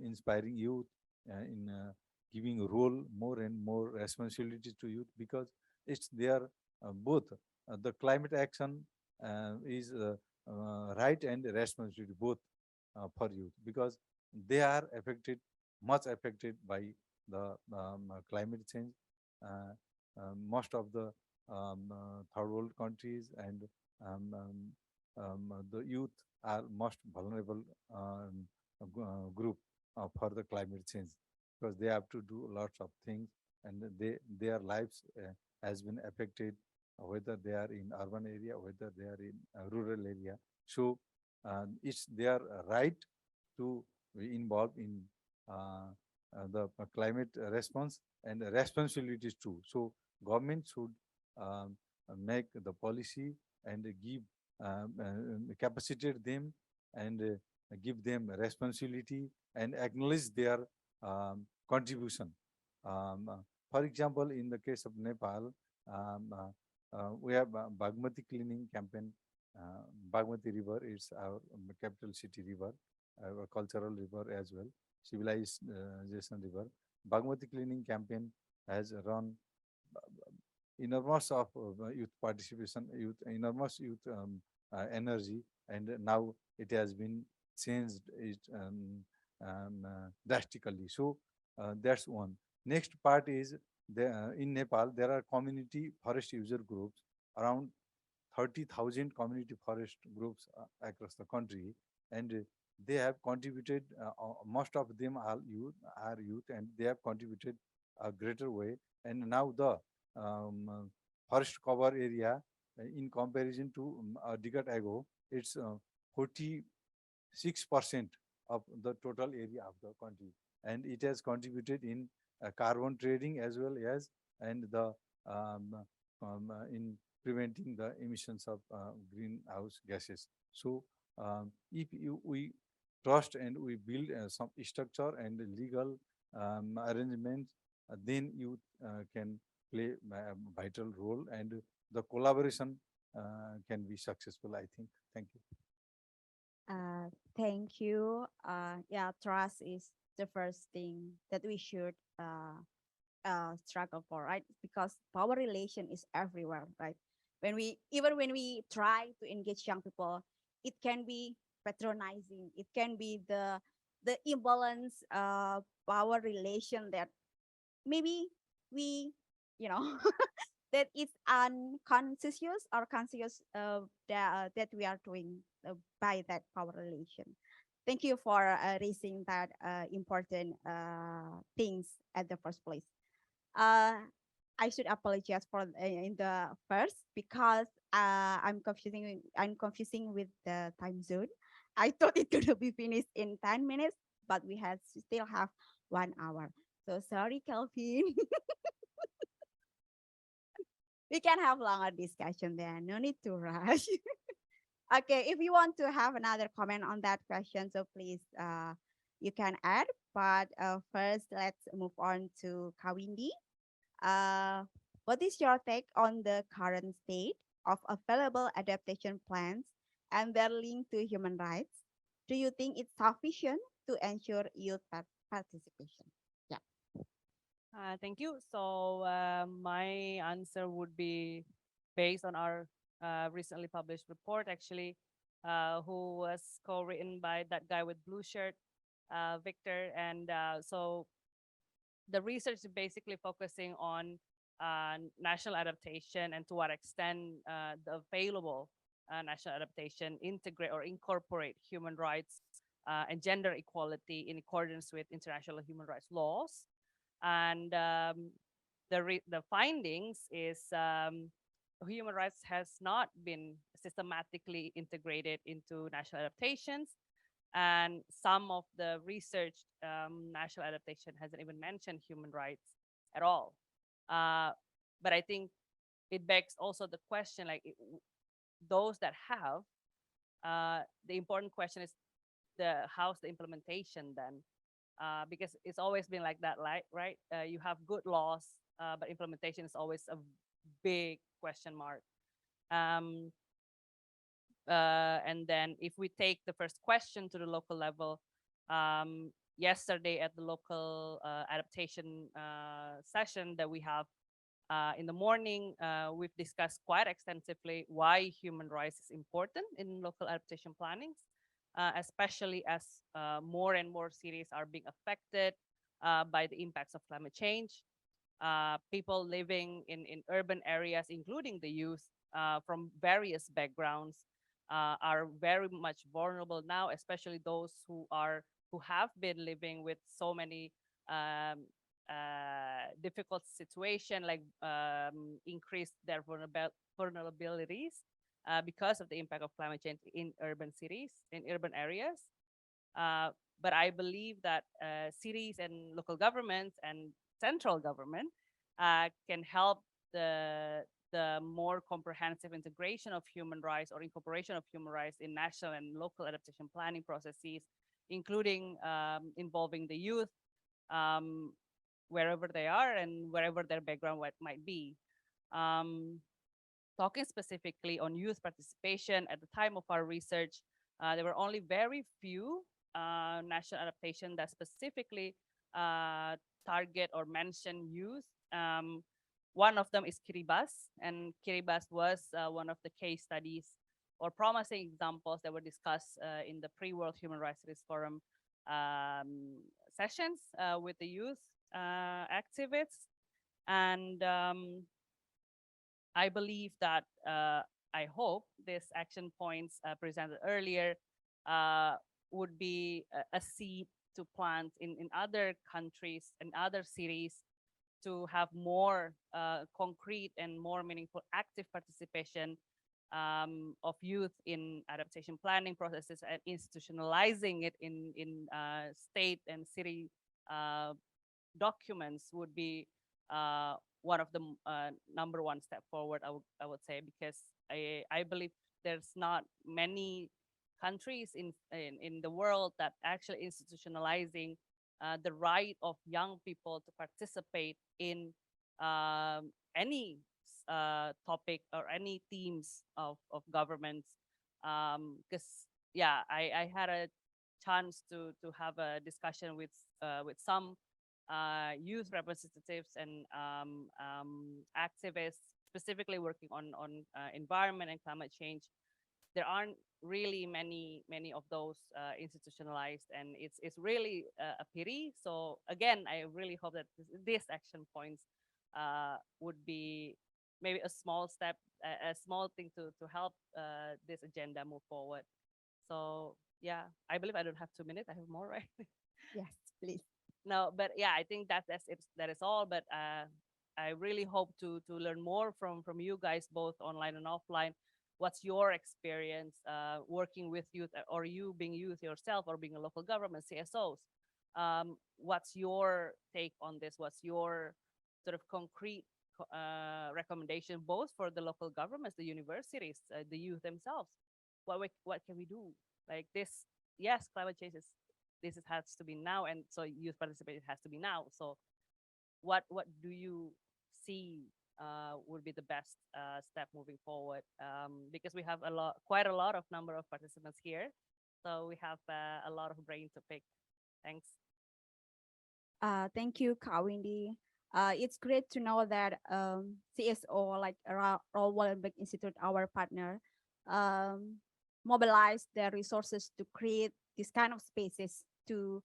inspiring youth in giving a role more and more responsibility to youth, because it's their both the climate action is right and responsibility both for youth, because they are much affected by the climate change. Most of the third world countries and the youth are most vulnerable group for the climate change, because they have to do lots of things, and their lives has been affected, whether they are in urban area, whether they are in rural area. So it's their right to be involved in the climate response and responsibilities too. So government should make the policy and give capacitate them and give them responsibility and acknowledge their contribution. For example, in the case of Nepal, we have Bagmati cleaning campaign. Bagmati River is our capital city river, our cultural river as well, civilization river. Bagmati cleaning campaign has run enormous of youth participation, enormous youth energy, and now it has been changed drastically. So that's one. Next part is in Nepal there are community forest user groups, around 30,000 community forest groups across the country, and they have contributed. Most of them are youth, and they have contributed a greater way. And now the forest cover area, in comparison to a decade ago, it's 46% of the total area of the country, and it has contributed in carbon trading as well as and the in preventing the emissions of greenhouse gases. So if we trust and we build some structure and legal arrangements, then you can play a vital role, and the collaboration can be successful, I think. Thank you. Thank you. Yeah, trust is the first thing that we should struggle for, right? Because power relation is everywhere, right? When we try to engage young people, it can be patronizing. It can be the imbalance power relation that maybe we, you know, that it's unconscious or conscious that we are doing by that power relation. Thank you for raising that important things at the first place. I should apologize for in the first because I'm confusing with the time zone. I thought it could be finished in 10 minutes, but we had still have 1 hour. So sorry, Kelvin. We can have longer discussion there. No need to rush. Okay, if you want to have another comment on that question, so please you can add. But first, let's move on to Kawindi. What is your take on the current state of available adaptation plans and their link to human rights? Do you think it's sufficient to ensure youth participation? Yeah. Thank you. So my answer would be based on our recently published report, actually, who was co-written by that guy with blue shirt, Victor. And so the research is basically focusing on national adaptation and to what extent the available national adaptation integrate or incorporate human rights and gender equality in accordance with international human rights laws. And the findings is human rights has not been systematically integrated into national adaptations. And some of the research national adaptation hasn't even mentioned human rights at all. But I think it begs also the question, like those that have, the important question is how's the implementation then? Because it's always been like that, right? You have good laws, but implementation is always a big question mark. And then if we take the first question to the local level, yesterday at the local adaptation session that we have in the morning, we've discussed quite extensively why human rights is important in local adaptation plannings, especially as more and more cities are being affected by the impacts of climate change. People living in urban areas, including the youth from various backgrounds, are very much vulnerable now, especially those who have been living with so many difficult situation, like increase their vulnerabilities because of the impact of climate change in urban cities, in urban areas. But I believe that cities and local governments and central government can help the more comprehensive integration of human rights or incorporation of human rights in national and local adaptation planning processes, including involving the youth wherever they are and wherever their background might be. Talking specifically on youth participation, at the time of our research, there were only very few national adaptation that specifically target or mention youth. One of them is Kiribati, and Kiribati was one of the case studies or promising examples that were discussed in the pre-World Human Rights Forum sessions with the youth activists. And I believe that, I hope these action points presented earlier would be a seed to plant in other countries and other cities to have more concrete and more meaningful active participation of youth in adaptation planning processes and institutionalizing it in state and city documents would be one of the number one step forward, I would say, because I believe there's not many countries in the world that actually institutionalizing the right of young people to participate in any topic or any themes of governments. Because yeah, I had a chance to have a discussion with some youth representatives and activists specifically working on environment and climate change. there aren't really many of those institutionalized, and it's really a pity. So again, I really hope that this action points would be maybe a small step, a small thing to help this agenda move forward. So yeah, I believe I don't have 2 minutes. I have more, right? Yes, please. No, but yeah, I think that's it. That is all. But I really hope to learn more from you guys, both online and offline. What's your experience working with youth, or you being youth yourself, or being a local government, CSOs? What's your take on this? What's your sort of concrete recommendation, both for the local governments, the universities, the youth themselves? What can we do? Like this, yes, climate change has to be now, and so youth participation has to be now. So what do you see would be the best step moving forward? Because we have quite a lot of number of participants here, so we have a lot of brain to pick. Thanks. Thank you, Kak Windy. It's great to know that CSO, like Royal Wallenberg Institute, our partner, mobilize their resources to create this kind of spaces to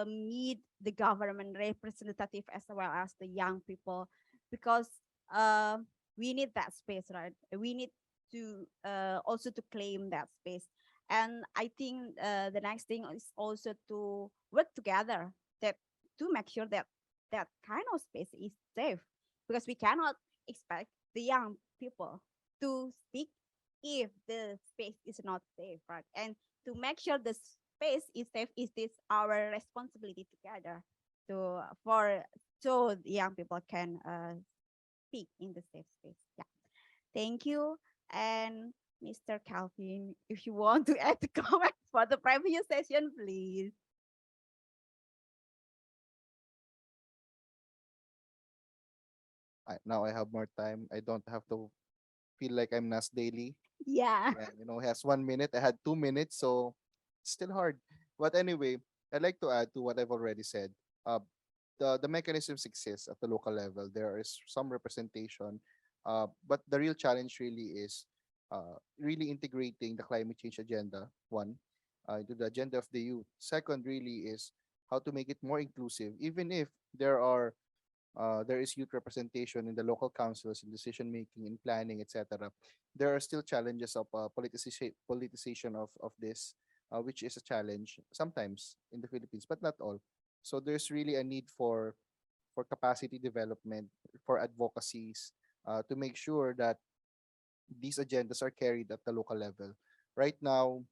meet the government representative as well as the young people, because we need that space, right? We need to also to claim that space. And I think the next thing is also to work together that to make sure that that kind of space is safe, because we cannot expect the young people to speak if the space is not safe, right? And to make sure the space is safe, is this our responsibility together to for so the young people can speak in the safe space. Yeah, thank you. And Mr. Calvin, if you want to add the comment for the previous session, please. Now I have more time. I don't have to feel like I'm Nas Daily. Yeah. Yeah, he has 1 minute. I had 2 minutes, so it's still hard. But anyway, I'd like to add to what I've already said. The mechanisms exist at the local level. There is some representation, but the real challenge really is really integrating the climate change agenda, one, into the agenda of the youth. Second, really is how to make it more inclusive, even if there is youth representation in the local councils, in decision making, in planning, etc. There are still challenges of politicization of this, which is a challenge sometimes in the Philippines, but not all. So there's really a need for capacity development, for advocacies, to make sure that these agendas are carried at the local level. Right now,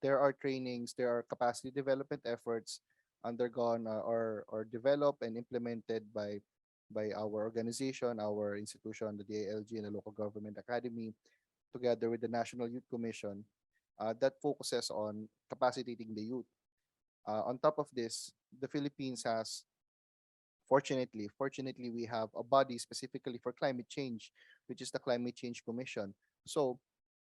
there are trainings, there are capacity development efforts undergone or developed and implemented by our organization, our institution, the DALG, and the Local Government Academy, together with the National Youth Commission, that focuses on capacitating the youth. On top of this, the Philippines has, fortunately, we have a body specifically for climate change, which is the Climate Change Commission. So,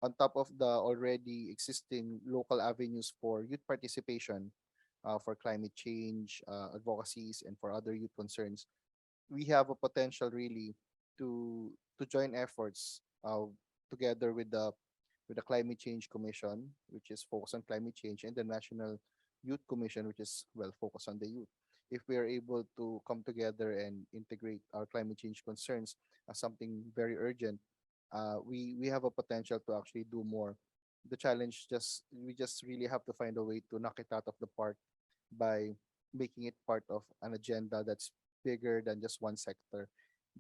on top of the already existing local avenues for youth participation, for climate change advocacies, and for other youth concerns, we have a potential really to join efforts together with the Climate Change Commission, which is focused on climate change, and the National Youth Commission, which is well focused on the youth. If we are able to come together and integrate our climate change concerns as something very urgent, we have a potential to actually do more. The challenge we just really have to find a way to knock it out of the park by making it part of an agenda that's bigger than just one sector.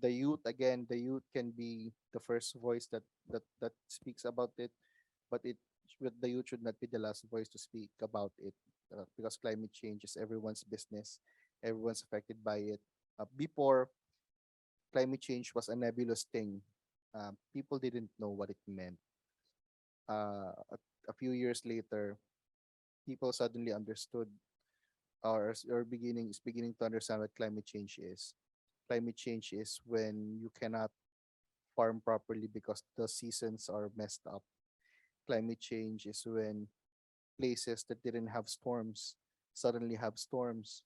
The youth, again, the youth can be the first voice that speaks about it, but the youth should not be the last voice to speak about it, because climate change is everyone's business. Everyone's affected by it. Before, climate change was a nebulous thing. People didn't know what it meant. A few years later, people suddenly understood, or beginning to understand what climate change is. Climate change is when you cannot farm properly because the seasons are messed up. Climate change is when places that didn't have storms suddenly have storms.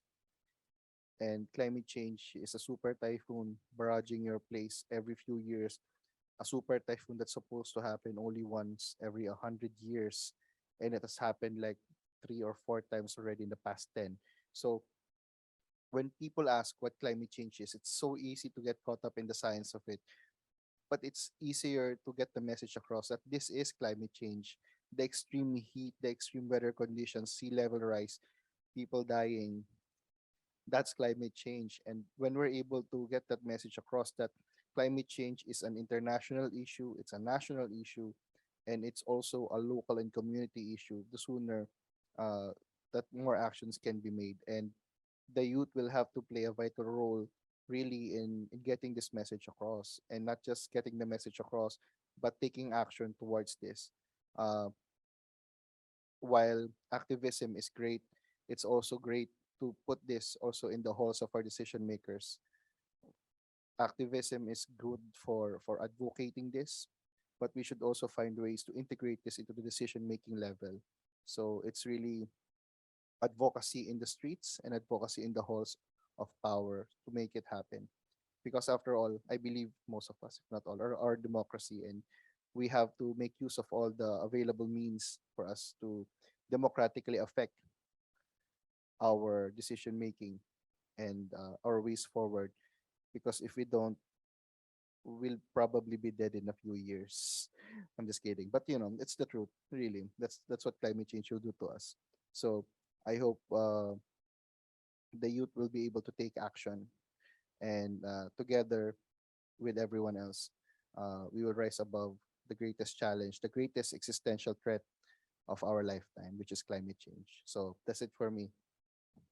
And climate change is a super typhoon barraging your place every few years, a super typhoon that's supposed to happen only once every 100 years, and it has happened like 3 or 4 times already in the past 10. So when people ask what climate change is, it's so easy to get caught up in the science of it, but it's easier to get the message across that this is climate change. The extreme heat, the extreme weather conditions, sea level rise, people dying, that's climate change. And when we're able to get that message across that climate change is an international issue, it's a national issue, and it's also a local and community issue, the sooner uh, that more actions can be made. And the youth will have to play a vital role really in getting this message across, and not just getting the message across, but taking action towards this. Uh, while activism is great, it's also great to put this also in the halls of our decision makers. Activism is good for advocating this, but we should also find ways to integrate this into the decision making level. So it's really advocacy in the streets and advocacy in the halls of power to make it happen. Because after all, I believe most of us, if not all, are democracy, and we have to make use of all the available means for us to democratically affect our decision making and our ways forward. Because if we don't, we'll probably be dead in a few years. I'm just kidding, but it's the truth. Really, that's what climate change will do to us. So I hope the youth will be able to take action, and together with everyone else, we will rise above the greatest challenge, the greatest existential threat of our lifetime, which is climate change. So that's it for me.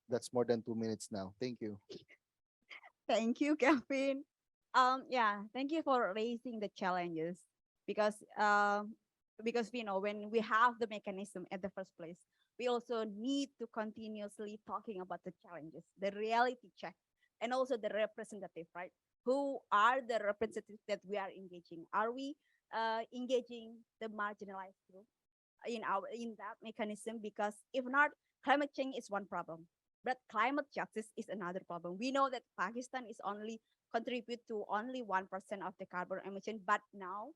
That's more than 2 minutes now. Thank you. Thank you, Kevin. Yeah, thank you for raising the challenges because we know when we have the mechanism at the first place, we also need to continuously talking about the challenges, the reality check, and also the representative, right? Who are the representatives that we are engaging? Are we engaging the marginalized group in that mechanism? Because if not, climate change is one problem, but climate justice is another problem. We know that Pakistan is only contribute to only 1% of the carbon emission, but now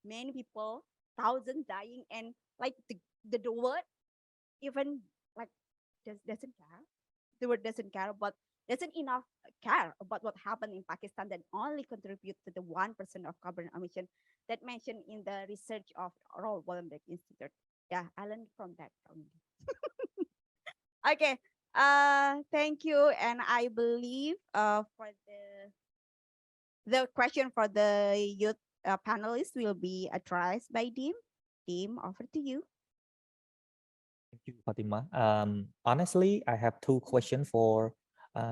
many people, thousands dying, and like the word even like doesn't care. The word doesn't care, but doesn't enough care about what happened in Pakistan that only contribute to the 1% of carbon emission that mentioned in the research of Royal Wallenberg Institute. Yeah, I learned from that. Okay. Thank you. And I believe for the question for the youth panelists will be addressed by Dim. Dim, over to you. Thank you, Fatima. Honestly, I have two questions for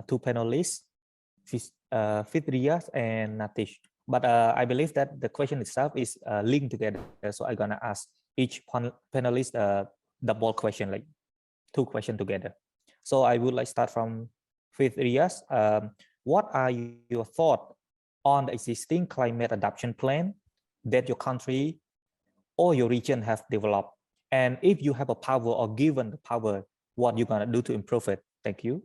two panelists, Fitrias and Natish. But I believe that the question itself is linked together. So I'm gonna ask each panelist a double question, like two questions together. So I would like start from Fitrias. What are your thoughts on the existing climate adaptation plan that your country or your region have developed? And if you have a power or given the power, what you gonna do to improve it? Thank you.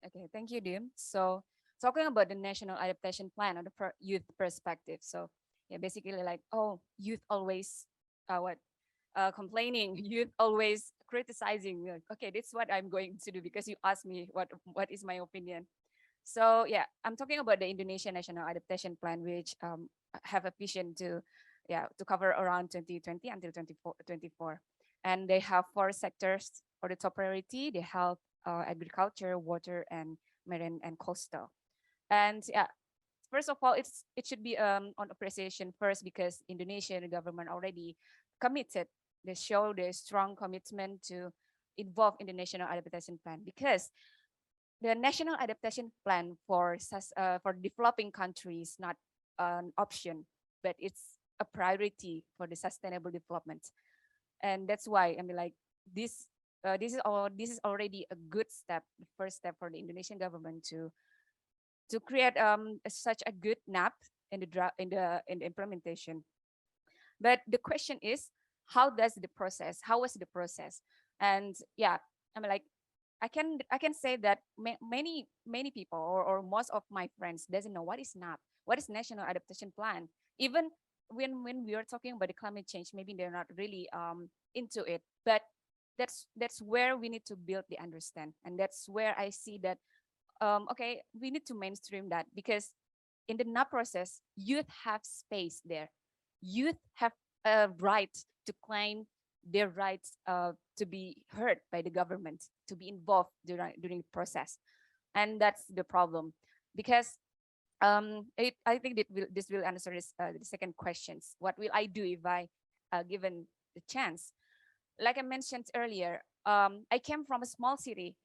Okay, thank you, Dim. So talking about the national adaptation plan or the youth perspective. So yeah, basically like, oh, youth always complaining, youth always criticizing. Like, okay, this is what I'm going to do because you asked me what is my opinion. So yeah, I'm talking about the Indonesian National Adaptation Plan, which have a vision to cover around 2020 until 2024. And they have 4 sectors for the top priority. They have agriculture, water, and marine and coastal. And yeah, first of all, it should be on appreciation first because Indonesian government already committed. They show their strong commitment to involve in the national adaptation plan because the national adaptation plan for developing countries not an option, but it's a priority for the sustainable development. And that's why I mean like this is already a good step, the first step for the Indonesian government to create such a good NAP in the implementation. But the question is, how was the process? And yeah, I mean like I can say that many people or most of my friends doesn't know what is NAP, what is National Adaptation Plan. Even when we are talking about the climate change, maybe they're not really into it, but that's where we need to build the understand, and that's where I see that okay, we need to mainstream that, because in the NAP process, youth have space there. Youth have a right to claim their rights to be heard by the government, to be involved during the process. And that's the problem, because I think this will answer the second questions. What will I do if I given the chance? Like I mentioned earlier, I came from a small city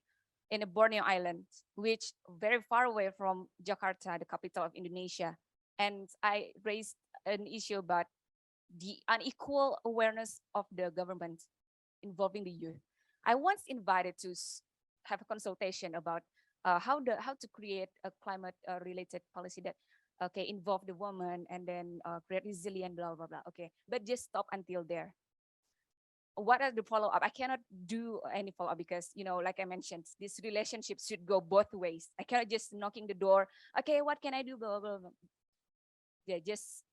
in a Borneo Island, which very far away from Jakarta, the capital of Indonesia. And I raised an issue about the unequal awareness of the government involving the youth. I once invited to have a consultation about how to create a climate related policy that involve the woman and then create resilient, blah blah blah. Okay, but just stop until there. What are the follow up? I cannot do any follow up because, you know, like I mentioned, this relationship should go both ways. I cannot just knocking the door. Okay, what can I do? Blah blah blah. They just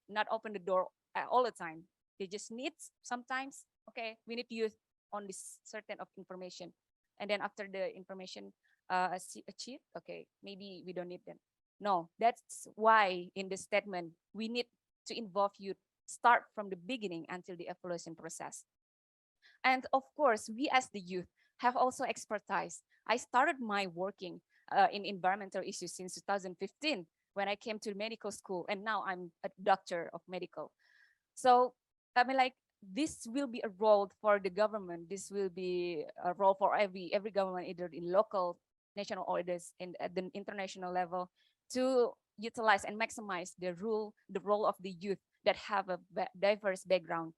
not open the door all the time. They just need sometimes. Okay, we need to use on this certain of information, and then after the information achieved, okay, maybe we don't need them. No, that's why in the statement we need to involve youth, start from the beginning until the evaluation process. And of course, we as the youth have also expertise. I started my working in environmental issues since 2015 when I came to medical school, and now I'm a doctor of medical. So I mean, like, this will be a role for the government. This will be a role for every government, either in local, national, or at the international level, to utilize and maximize the role of the youth that have a diverse background,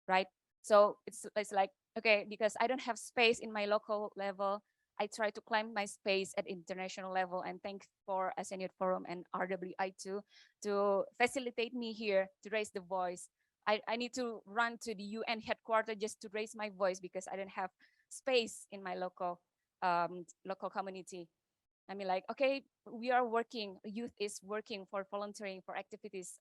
right? So it's like, okay, because I don't have space in my local level, I try to climb my space at international level, and thanks for ASEAN Youth Forum and RWI to facilitate me here to raise the voice. I need to run to the UN headquarters just to raise my voice because I don't have space in my local community. I mean, like, okay, we are working, youth is working for volunteering, for activities,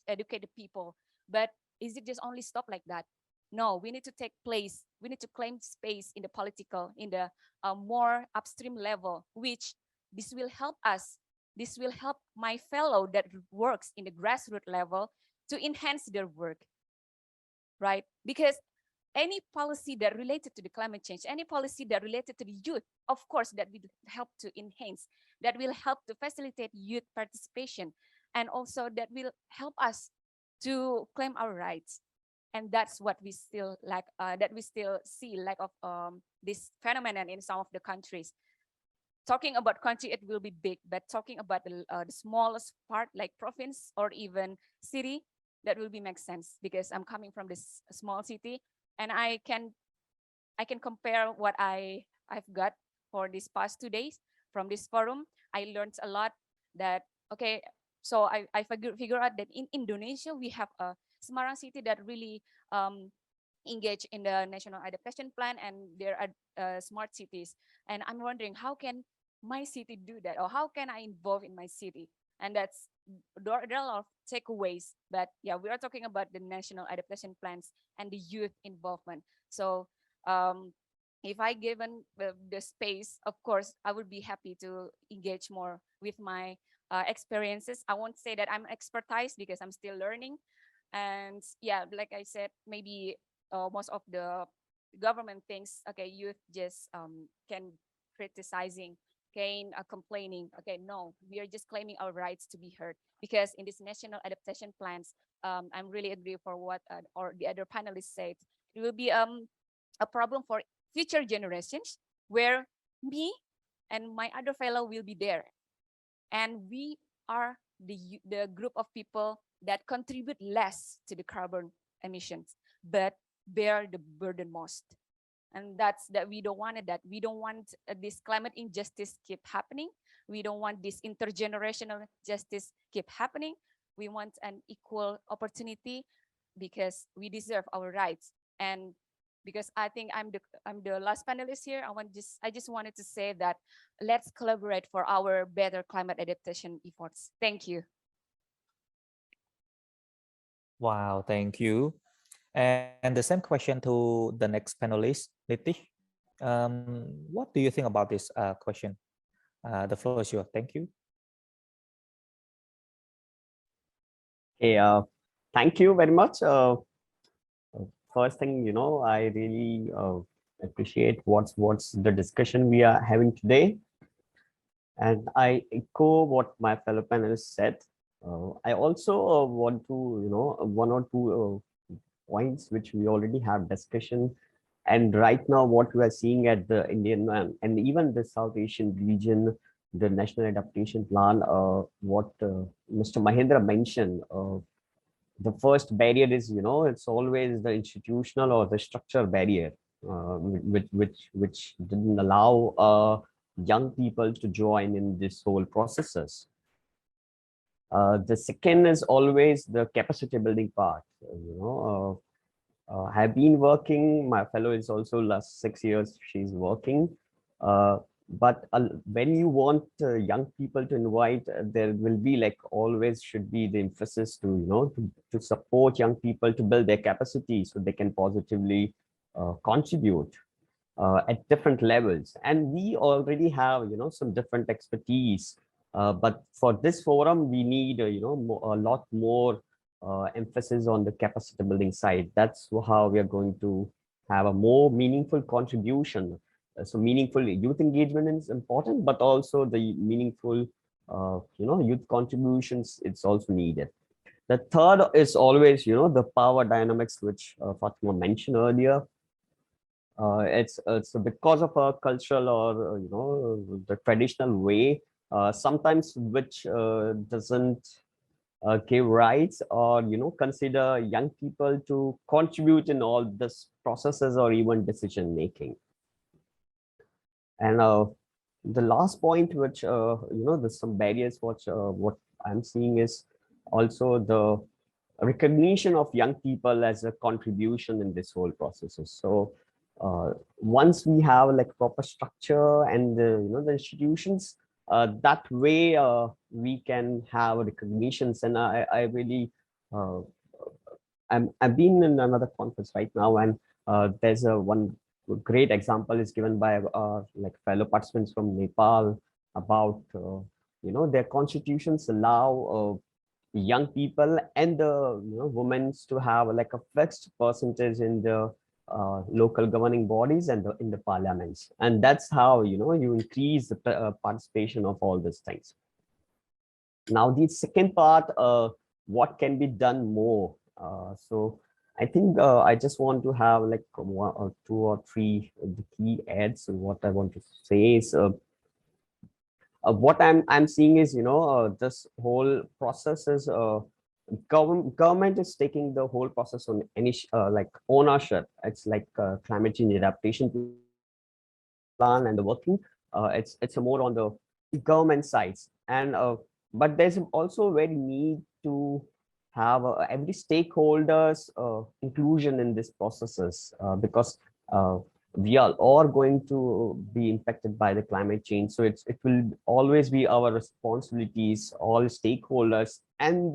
educate the people. But is it just only stop like that? No, we need to take place. We need to claim space in the political, in the more upstream level, which this will help us. This will help my fellow that works in the grassroots level to enhance their work, right? Because any policy that related to the climate change, any policy that related to the youth, of course, that will help to enhance, that will help to facilitate youth participation, and also that will help us to claim our rights. And that's what we still lack, that we still see lack of this phenomenon in some of the countries. Talking about country, it will be big, but talking about the smallest part, like province or even city, that will be make sense, because I'm coming from this small city, and I can compare what I've got for these past 2 days from this forum. I learned a lot that, okay, so I figure out that in Indonesia, we have a Semarang city that really engage in the national adaptation plan, and there are smart cities. And I'm wondering, how can my city do that? Or how can I involve in my city? And there are a lot of takeaways, but yeah, we are talking about the national adaptation plans and the youth involvement. So if I given the space, of course, I would be happy to engage more with my experiences. I won't say that I'm expertise because I'm still learning. And yeah, like I said, maybe most of the government thinks, okay, youth just can criticizing, complaining. Okay, no, we are just claiming our rights to be heard, because in this national adaptation plans, I'm really agree for what or the other panelists said. It will be a problem for future generations, where me and my other fellow will be there, and we are the group of people that contribute less to the carbon emissions, but bear the burden most. And that's that we don't want it, that we don't want this climate injustice keep happening. We don't want this intergenerational justice keep happening. We want an equal opportunity, because we deserve our rights. And because I think I'm the last panelist here, I just wanted to say that let's collaborate for our better climate adaptation efforts. Thank you. Wow, thank you. And the same question to the next panelist, Nitish. What do you think about this question? The floor is yours. Thank you. Okay, thank you very much. First thing, I really appreciate what's the discussion we are having today. And I echo what my fellow panelists said. I also want to, one or two points which we already have discussion. And right now, what we are seeing at the Indian and even the South Asian region, the National Adaptation Plan, what Mr. Mahendra mentioned, the first barrier is, it's always the institutional or the structure barrier, which didn't allow young people to join in this whole processes. The second is always the capacity building part. Have been working. My fellow is also last 6 years. She's working. But when you want young people to invite, there will be like always should be the emphasis to to support young people to build their capacity so they can positively contribute at different levels. And we already have some different expertise. But for this forum, we need a lot more emphasis on the capacity building side. That's how we are going to have a more meaningful contribution. So meaningful youth engagement is important, but also the meaningful youth contributions, it's also needed. The third is always the power dynamics, which Fatima mentioned earlier. It's because of a cultural or the traditional way, sometimes which doesn't give rights or consider young people to contribute in all this processes or even decision making. And the last point, which there's some barriers which what I'm seeing is also the recognition of young people as a contribution in this whole processes. So once we have like proper structure and the institutions, that way we can have recognitions. And I really I've been in another conference right now, and there's a one great example is given by like fellow participants from Nepal about their constitutions allow young people and the women to have like a fixed percentage in the local governing bodies and in the parliaments, and that's how you increase the participation of all these things. Now the second part, what can be done more? So I think I just want to have like one or two or three the key ads. What I want to say is what I'm seeing is this whole process is government is taking the whole process on any like ownership. It's like climate change adaptation plan and the working. It's a more on the government sides, and but there's also very need to have every stakeholders inclusion in these processes because we are all going to be impacted by the climate change. So it will always be our responsibilities, all stakeholders and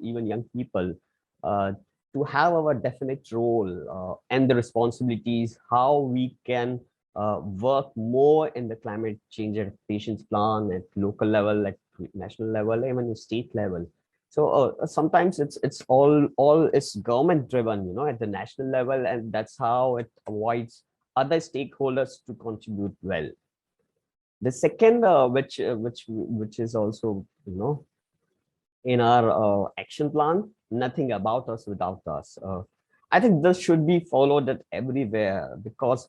even young people to have our definite role and the responsibilities, how we can work more in the climate change adaptations plan at local level, at national level, even state level. So sometimes it's all is government driven, at the national level, and that's how it avoids other stakeholders to contribute well. The second, which is also in our action plan, nothing about us without us. I think this should be followed at everywhere because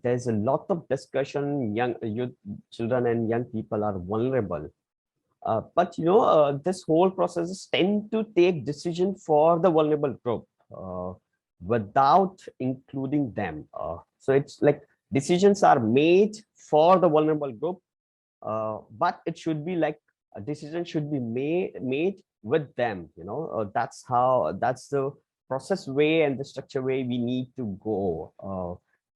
there's a lot of discussion. Young youth, children, and young people are vulnerable. But this whole process tend to take decision for the vulnerable group without including them. So it's like decisions are made for the vulnerable group, but it should be like a decision should be made with them. That's the process way and the structure way we need to go.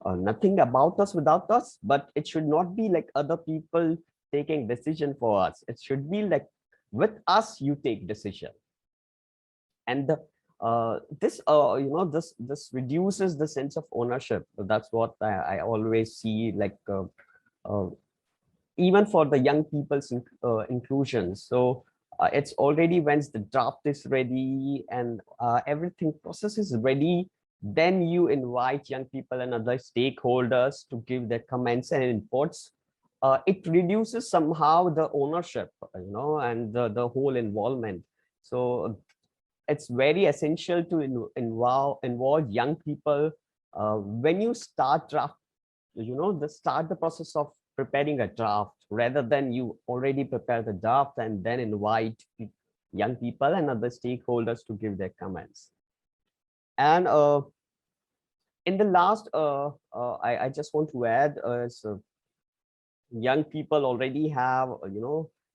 Nothing about us without us, but it should not be like other people taking decision for us. It should be like with us you take decision. And the This reduces the sense of ownership. That's what I always see, like uh, even for the young people's inclusion. So it's already, once the draft is ready and everything process is ready, then you invite young people and other stakeholders to give their comments and inputs. It reduces somehow the ownership, and the whole involvement. So it's very essential to involve young people when you start draft, start the process of preparing a draft, rather than you already prepare the draft and then invite young people and other stakeholders to give their comments. And in the last, I just want to add, young people already have,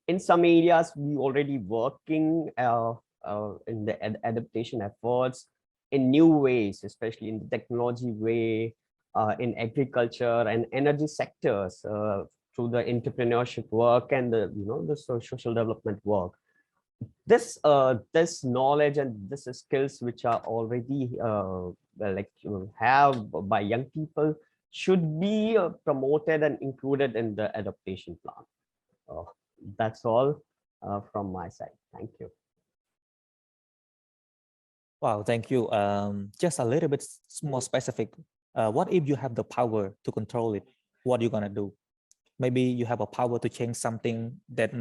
in some areas we already working in the adaptation efforts in new ways, especially in the technology way, in agriculture and energy sectors, through the entrepreneurship work and the social development work. This knowledge and this skills which are already have by young people should be promoted and included in the adaptation plan. That's all from my side. Thank you. Wow, thank you. Just a little bit more specific. What if you have the power to control it? What are you gonna do? Maybe you have a power to change something that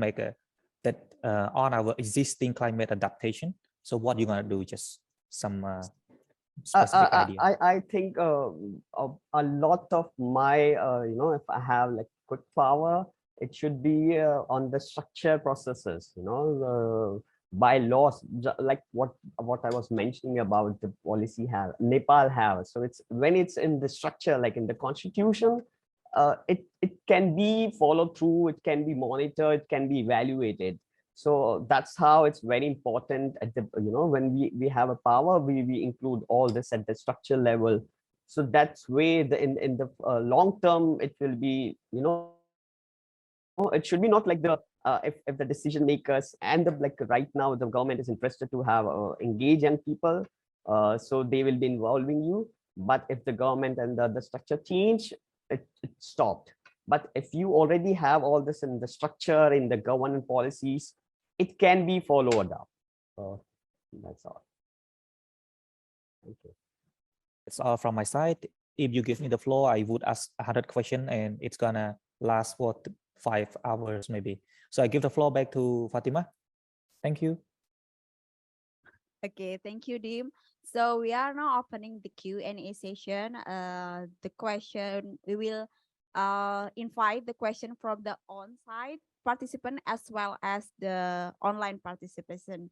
on our existing climate adaptation. So what are you gonna do? Just some specific idea. I think a lot of my, if I have like quick power, it should be on the structure processes, by laws, like what I was mentioning about the policy have Nepal have. So it's when it's in the structure, like in the constitution, it can be followed through, it can be monitored, it can be evaluated. So that's how it's very important at the, when we have a power, we include all this at the structure level. So that's way in the long term, it will be, it should be not like the if the decision makers and the, like right now the government is interested to have engage young people, so they will be involving you. But if the government and the structure change, it stopped. But if you already have all this in the structure, in the government policies, it can be followed up. That's all. Thank you. That's all from my side. If you give me the floor, I would ask 100 questions and it's gonna last for 5 hours maybe. So I give the floor back to Fatima. Thank you. Okay, thank you, Dim. So we are now opening the Q&A session. The question, we will invite the question from the on-site participant as well as the online participation.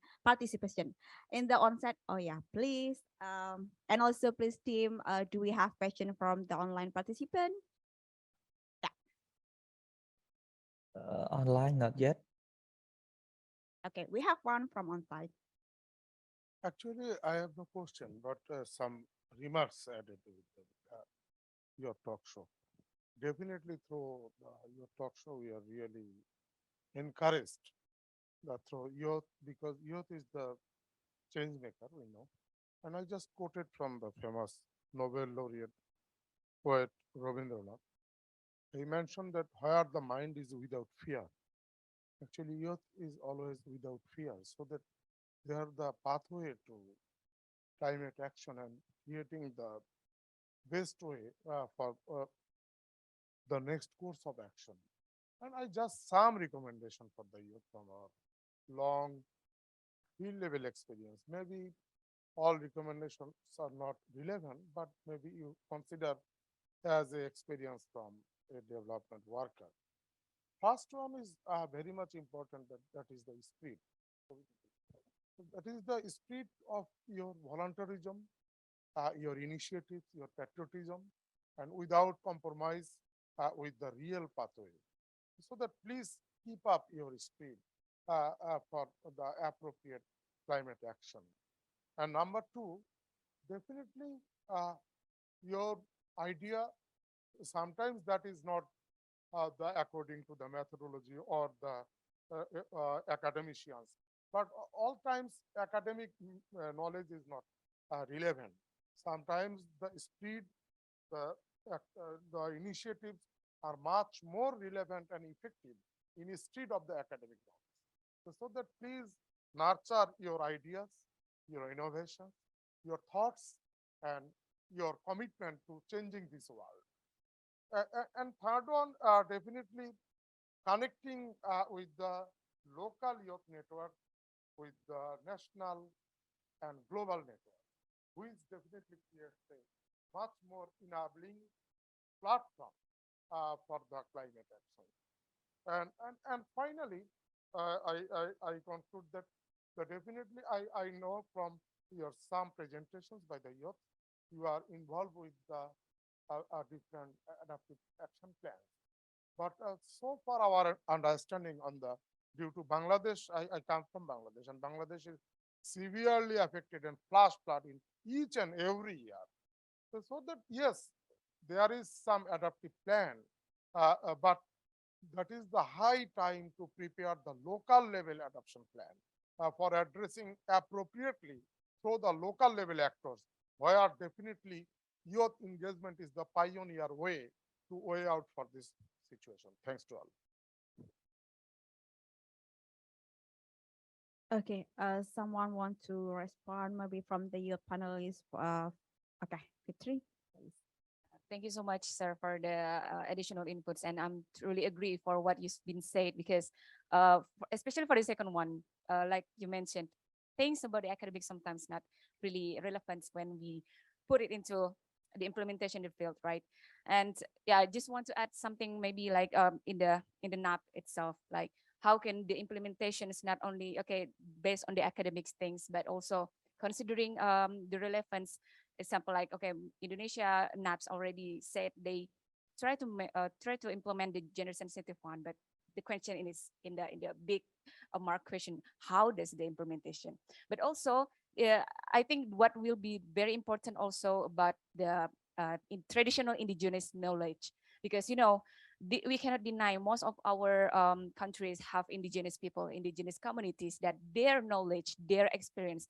In the on-site, oh yeah, please. And also please, team, do we have question from the online participant? Online, not yet. Okay, we have one from on-site. Actually, I have no question, but some remarks added with your talk show. Definitely through your talk show, we are really encouraged that through youth, because youth is the change maker, we know. And I just quoted from the famous Nobel laureate poet Rabindranath. He mentioned that where the mind is without fear, actually youth is always without fear, so that they are the pathway to climate action and creating the best way for the next course of action. And I just some recommendation for the youth from our long field level experience. Maybe all recommendations are not relevant, but maybe you consider as a experience from a development worker. First one is very much important, that is the spirit. That is the spirit of your voluntarism, your initiative, your patriotism, and without compromise with the real pathway. So that please keep up your spirit for the appropriate climate action. And number two, definitely your idea, sometimes that is not according to the methodology or the academicians. But all times academic knowledge is not relevant. Sometimes the speed, the initiatives are much more relevant and effective instead of the academic knowledge. So that please nurture your ideas, your innovation, your thoughts, and your commitment to changing this world. And third one, definitely connecting with the local youth network, with the national and global network, which definitely creates a much more enabling platform for the climate action. And finally, I conclude that definitely I know from your some presentations by the youth, you are involved with the different adaptive action plans. But so far our understanding on the, due to Bangladesh, I come from Bangladesh, and Bangladesh is severely affected and flash flood in each and every year. So that yes, there is some adaptive plan, but that is the high time to prepare the local level adoption plan for addressing appropriately through the local level actors, where definitely youth engagement is the pioneer way to way out for this situation. Thanks to all. Okay, someone want to respond maybe from the youth panelists? Okay, Fitri, please. Thank you so much, sir, for the additional inputs. And I'm truly agree for what you've been said, because especially for the second one, like you mentioned, things about the academic sometimes not really relevant when we put it into the implementation in the field, right? And yeah, I just want to add something maybe like in the NAP itself, like how can the implementation is not only okay based on the academics things, but also considering the relevance. Example like okay, Indonesia NAPS already said they try to implement the gender sensitive one, but the question is in the big mark question, how does the implementation? But also I think what will be very important also about the traditional indigenous knowledge, because you know we cannot deny most of our countries have indigenous people, indigenous communities, that their knowledge, their experience,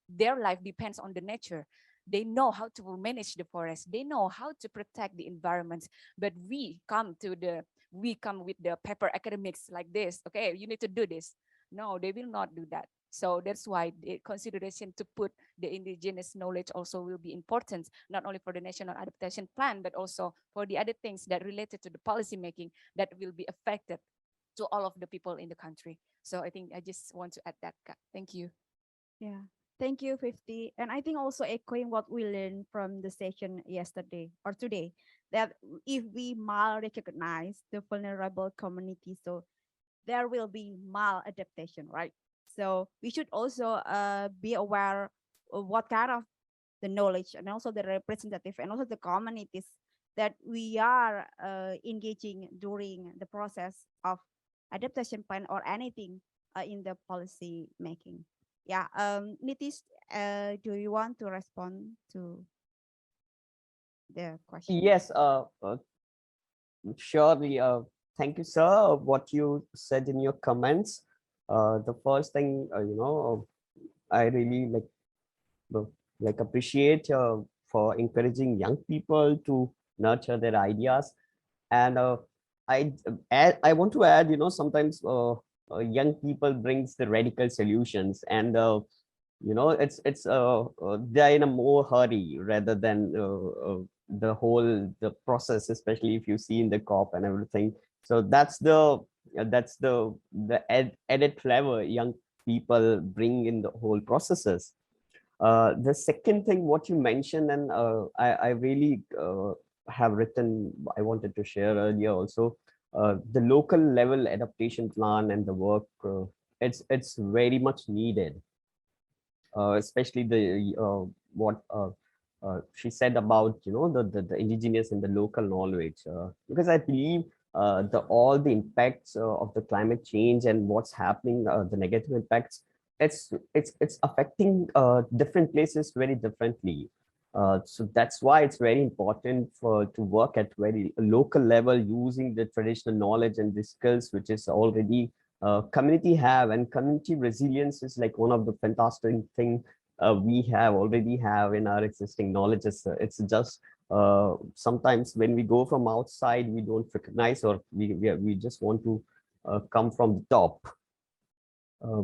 their life depends on the nature. They know how to manage the forest. They know how to protect the environment. But we come with the paper academics like this. Okay, you need to do this. No, they will not do that. So that's why the consideration to put the indigenous knowledge also will be important, not only for the national adaptation plan, but also for the other things that related to the policy making that will be affected to all of the people in the country. So I think I just want to add that. Thank you. Yeah. Thank you, 50. And I think also echoing what we learned from the session yesterday or today, that if we mal-recognize the vulnerable community, so there will be maladaptation, right? So we should also be aware of what kind of the knowledge and also the representative and also the communities that we are engaging during the process of adaptation plan or anything in the policy making. Yeah, Nitish, do you want to respond to the question? Yes, surely. Thank you, sir. What you said in your comments. The first thing, I really appreciate for encouraging young people to nurture their ideas. And I want to add, sometimes young people brings the radical solutions, and they're in a more hurry rather than the process, especially if you see in the COP and everything. So that's the added flavor young people bring in the whole processes. The second thing, what you mentioned, and I really have written, I wanted to share earlier also, the local level adaptation plan and the work, it's very much needed, especially the what she said about the indigenous and the local knowledge, because I believe all the impacts of the climate change and what's happening, the negative impacts, it's affecting different places very differently. So that's why it's very important to work at very local level using the traditional knowledge and the skills which is already community have, and community resilience is like one of the fantastic thing we already have in our existing knowledges. It's just sometimes when we go from outside, we don't recognize, or we just want to come from the top. Uh,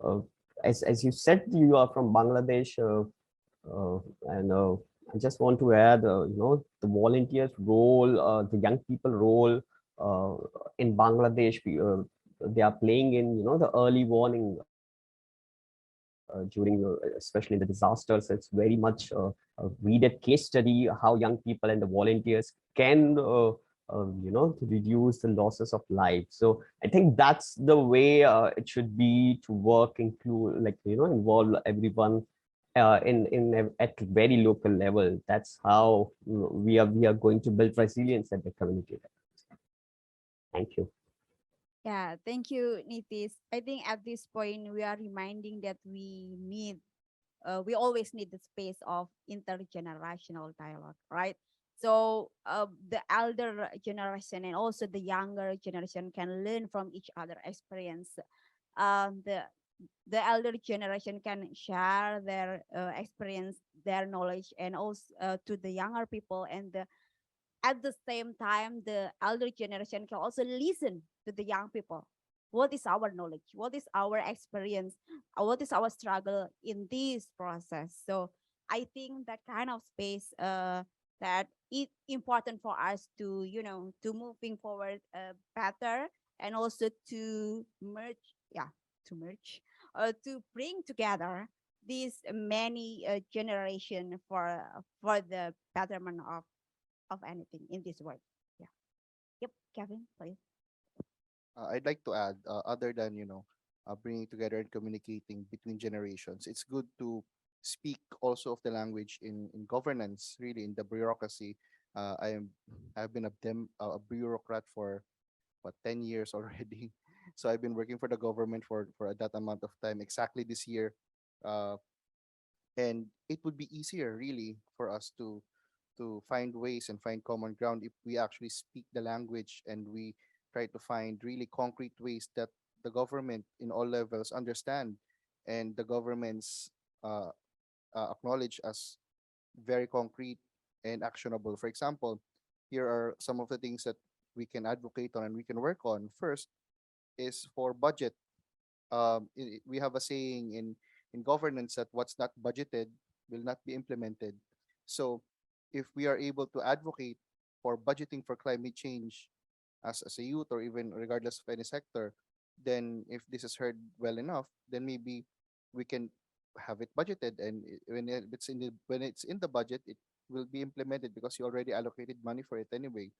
uh, as you said, you are from Bangladesh, and I just want to add, the volunteers role, the young people role in Bangladesh. They are playing in, the early warning during, especially in the disasters. It's very much a read case study how young people and the volunteers can, to reduce the losses of life. So I think that's the way it should be to work, include, like, involve everyone at very local level. That's how we are going to build resilience at the community level. Thank you. Yeah, thank you, Nitis. I think at this point we are reminding that we always need the space of intergenerational dialogue, right? So the elder generation and also the younger generation can learn from each other experience. The elder generation can share their experience, their knowledge, and also to the younger people, and at the same time, the elder generation can also listen to the young people. What is our knowledge? What is our experience? What is our struggle in this process? So I think that kind of space that is important for us to, to moving forward better, and also to merge, to bring together these many generation for the betterment of anything in this world. Yeah. Yep, Kevin, please. I'd like to add, other than bringing together and communicating between generations, it's good to speak also of the language in governance, really in the bureaucracy. I've been a bureaucrat for what 10 years already. So I've been working for the government for that amount of time, exactly this year, uh, and it would be easier really for us to find ways and find common ground if we actually speak the language, and we try to find really concrete ways that the government in all levels understand, and the governments uh, acknowledge as very concrete and actionable. For example, here are some of the things that we can advocate on and we can work on. First is for budget. We have a saying in governance that what's not budgeted will not be implemented. So if we are able to advocate for budgeting for climate change as a youth, or even regardless of any sector, then if this is heard well enough, then maybe we can have it budgeted, and when it's in the budget, it will be implemented because you already allocated money for it anyway.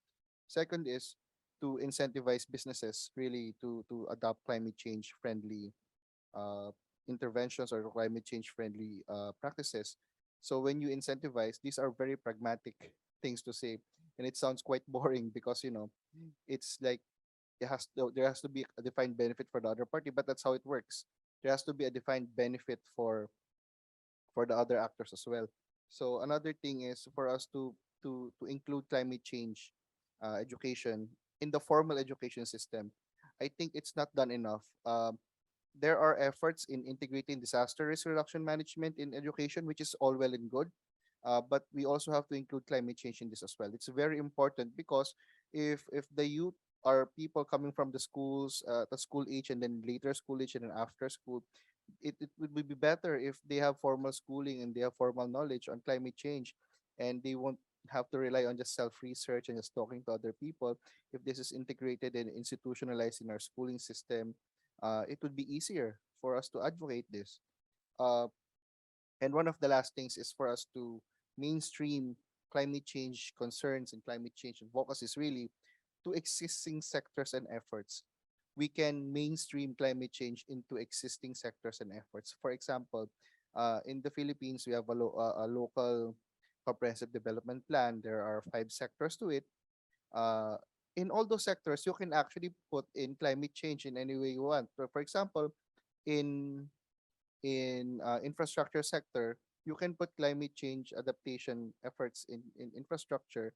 Second is to incentivize businesses really to adopt climate change friendly uh, interventions or climate change friendly practices. So when you incentivize, these are very pragmatic things to say, and it sounds quite boring because it's like there has to be a defined benefit for the other party, but that's how it works. There has to be a defined benefit for the other actors as well. So another thing is for us to include climate change education in the formal education system. I think it's not done enough. There are efforts in integrating disaster risk reduction management in education, which is all well and good. But we also have to include climate change in this as well. It's very important because if the youth are people coming from the schools, the school age, and then later school age, and then after school, it would be better if they have formal schooling and they have formal knowledge on climate change, and they won't have to rely on just self-research and just talking to other people. If this is integrated and institutionalized in our schooling system, it would be easier for us to advocate this. Uh, and one of the last things is for us to mainstream climate change concerns and climate change advocacy really to existing sectors and efforts. We can mainstream climate change into existing sectors and efforts. For example, in the Philippines, we have a local comprehensive development plan. There are 5 sectors to it. Uh, in all those sectors, you can actually put in climate change in any way you want. For example, in infrastructure sector, you can put climate change adaptation efforts in infrastructure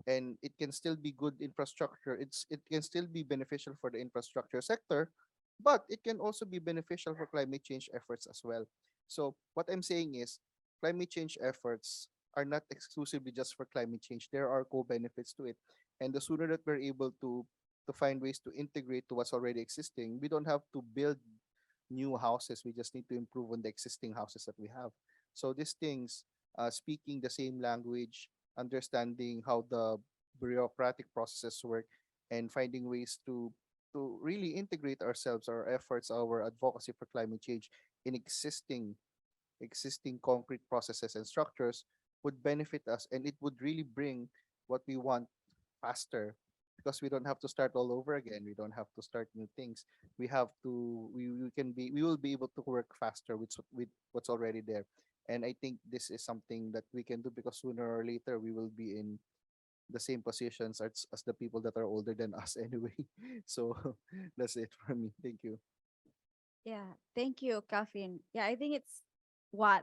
and it can still be good infrastructure. It can still be beneficial for the infrastructure sector, but it can also be beneficial for climate change efforts as well. So what I'm saying is climate change efforts are not exclusively just for climate change. There are co-benefits to it. And the sooner that we're able to find ways to integrate to what's already existing, we don't have to build new houses. We just need to improve on the existing houses that we have. So these things, speaking the same language, understanding how the bureaucratic processes work, and finding ways to really integrate ourselves, our efforts, our advocacy for climate change in existing concrete processes and structures would benefit us, and it would really bring what we want faster, because we don't have to start all over again. We don't have to start new things. We have to we will be able to work faster with what's already there. And I think this is something that we can do, because sooner or later we will be in the same positions as the people that are older than us anyway. So that's it for me. Thank you. Yeah, thank you, Kevin. Yeah, I think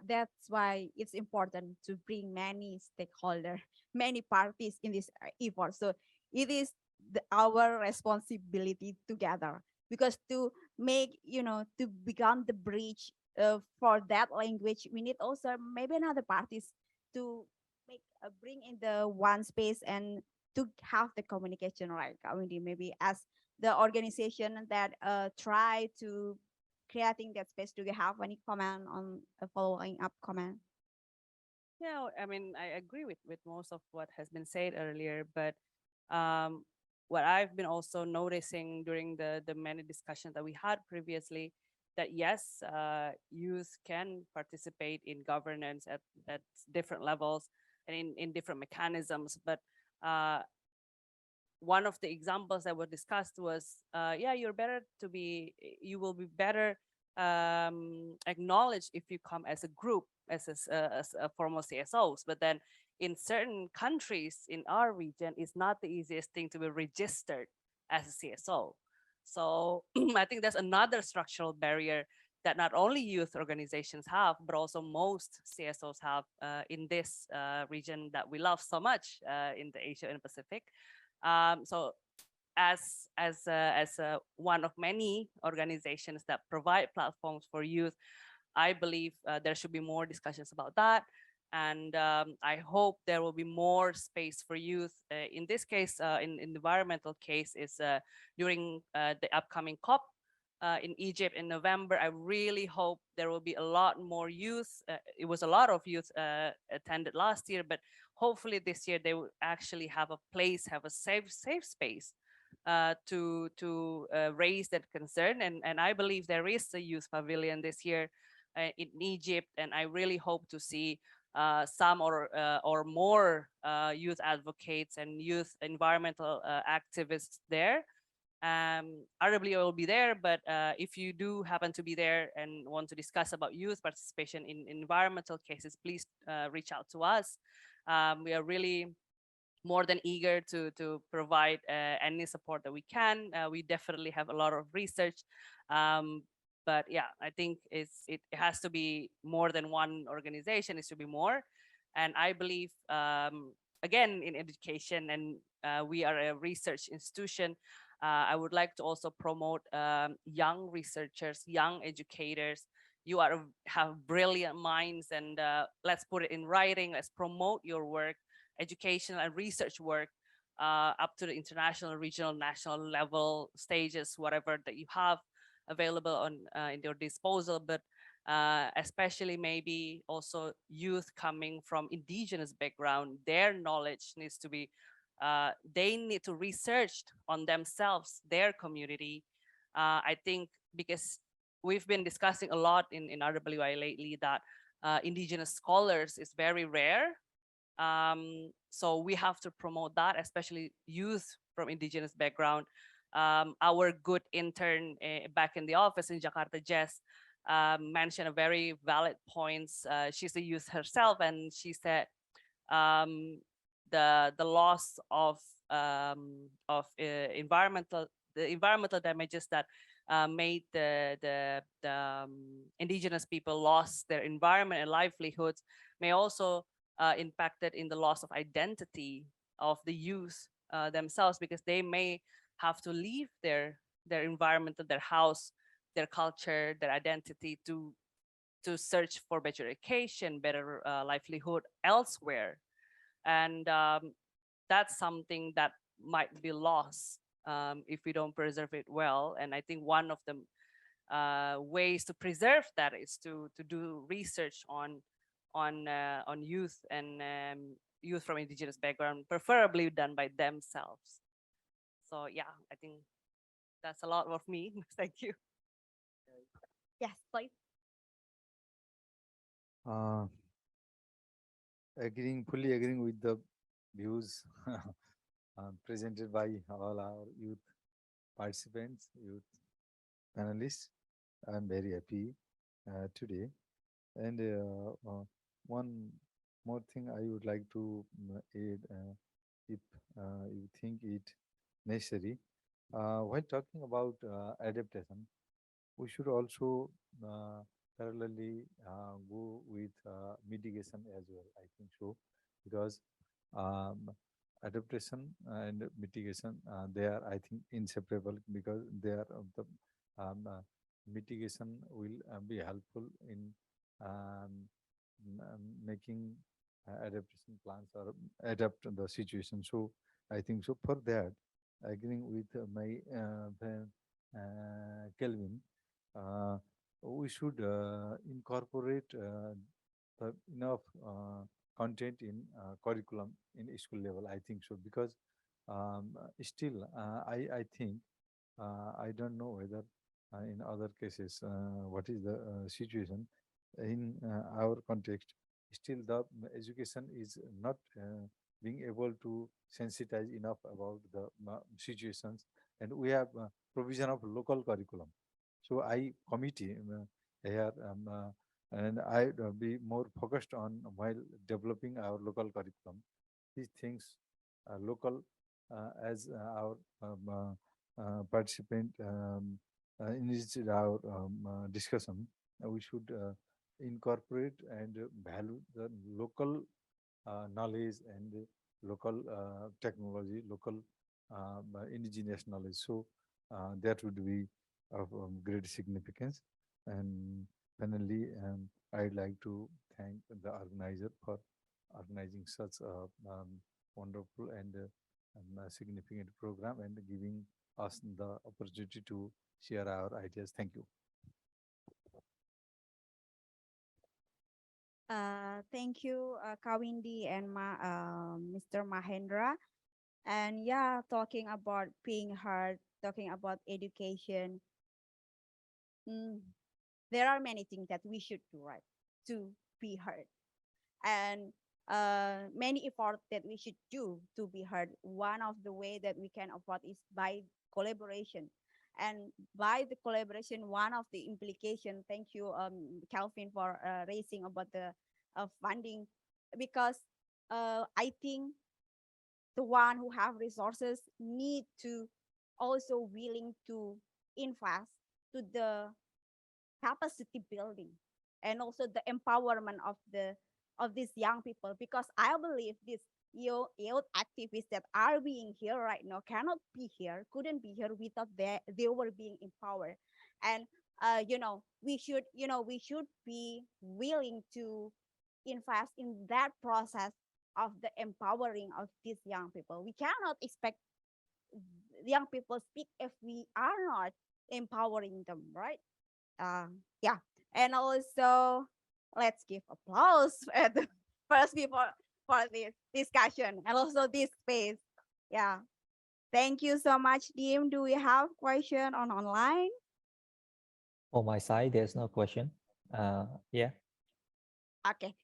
that's why it's important to bring many stakeholders, many parties in this effort. So it is our responsibility together, because to make, to become the bridge for that language, we need also maybe another parties to bring in the one space and to have the communication, right? Community, maybe as the organization that try to creating that space. Do you have any comment on a following up comment? Yeah, I mean, I agree with most of what has been said earlier, but what I've been also noticing during the many discussions that we had previously, that yes, youth can participate in governance at different levels and in different mechanisms, but one of the examples that were discussed was, yeah, you will be better acknowledged if you come as a group, as a formal CSOs. But then in certain countries in our region, it's not the easiest thing to be registered as a CSO. So I think there's another structural barrier that not only youth organizations have, but also most CSOs have in this region that we love so much in the Asia and Pacific. So as one of many organizations that provide platforms for youth, I believe there should be more discussions about that. And I hope there will be more space for youth. In this case, in environmental case, is during the upcoming COP in Egypt in November. I really hope there will be a lot more youth. It was a lot of youth attended last year, but hopefully this year they will actually have a place, have a safe space to raise that concern. And I believe there is a youth pavilion this year in Egypt, and I really hope to see some or more youth advocates and youth environmental activists there. RWI will be there, but if you do happen to be there and want to discuss about youth participation in environmental cases, please reach out to us. We are really more than eager to provide any support that we can. We definitely have a lot of research, but yeah, I think it has to be more than one organization. It should be more, and I believe again in education, and we are a research institution. I would like to also promote young researchers, young educators. You have brilliant minds, and let's put it in writing. Let's promote your work, educational and research work, up to the international, regional, national level stages, whatever that you have available on in your disposal. But especially maybe also youth coming from indigenous background, their knowledge needs to be, they need to research on themselves, their community. I think because we've been discussing a lot in RWI lately that indigenous scholars is very rare. So we have to promote that, especially youth from indigenous background. Our good intern back in the office in Jakarta, Jess, mentioned a very valid points. She's a youth herself, and she said the loss of environmental damages that made the indigenous people lost their environment and livelihoods may also impacted in the loss of identity of the youth themselves, because they may have to leave their environment, their house, their culture, their identity to search for better education, better livelihood elsewhere. And that's something that might be lost if we don't preserve it well. And I think one of the ways to preserve that is to do research on youth and youth from indigenous background, preferably done by themselves. So yeah, I think that's a lot of me. Thank you. Yes, please. Fully agreeing with the views presented by all our youth participants, youth panelists. I'm very happy today. And one more thing I would like to add, if you think it necessary, while talking about adaptation, we should also parallelly go with mitigation as well. I think so, because um, adaptation and mitigation, they are, I think, inseparable, because they are the mitigation will be helpful in making adaptation plans or adapt to the situation. So I think so for that, agreeing with my friend Kelvin, we should incorporate enough content in curriculum in school level. I think so, because still I think I don't know whether in other cases what is the situation in our context. Still, the education is not being able to sensitize enough about the situations, and we have provision of local curriculum. So I committee here, and I be more focused on while developing our local curriculum. These things local as our participant initiated our discussion. We should incorporate and value the local knowledge and local technology, local indigenous knowledge. So that would be of great significance. And finally, I'd like to thank the organizer for organizing such a wonderful and significant program and giving us the opportunity to share our ideas. Thank you. Thank you, Kawindi and Mr. Mahendra. And yeah, talking about being heard, talking about education, there are many things that we should do, right, to be heard. And many efforts that we should do to be heard. One of the way that we can afford is by collaboration. And by the collaboration, one of the implication, thank you, Calvin, for raising about the funding, because I think the one who have resources need to also willing to invest to the capacity building and also the empowerment of these young people, because I believe these youth activists that are being here right now cannot be here, couldn't be here without they were being empowered. And we should be willing to invest in that process of the empowering of these young people. We cannot expect young people speak if we are not empowering them, right? Yeah. And also, let's give applause at the first people for this discussion and also this space. Yeah. Thank you so much, Dim. Do we have question on online? On my side, there's no question. Yeah. Okay.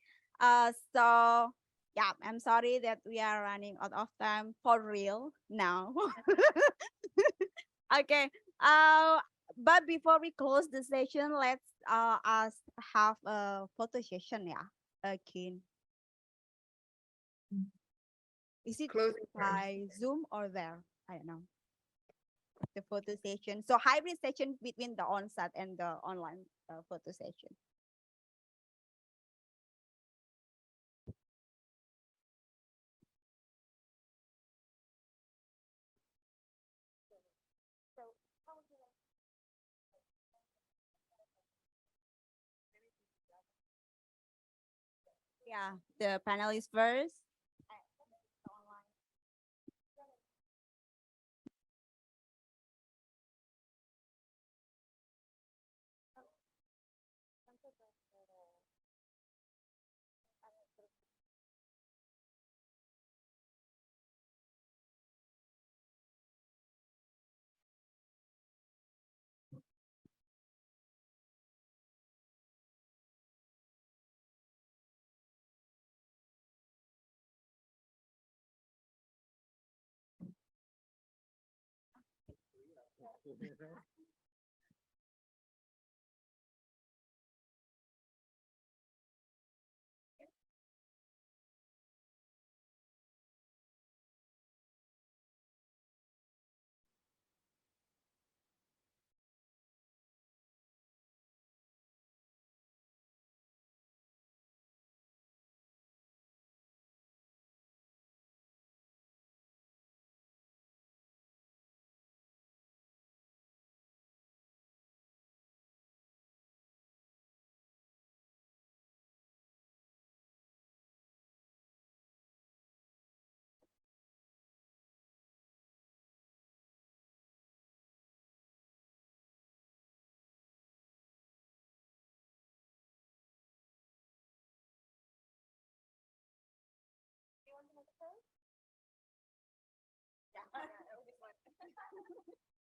So yeah, I'm sorry that we are running out of time for real now. Okay. But before we close the session, let's us have a photo session, yeah. Again. Is it by Zoom or there? I don't know. The photo session. So hybrid session between the on-site and the online photo session. Yeah, the panelists first.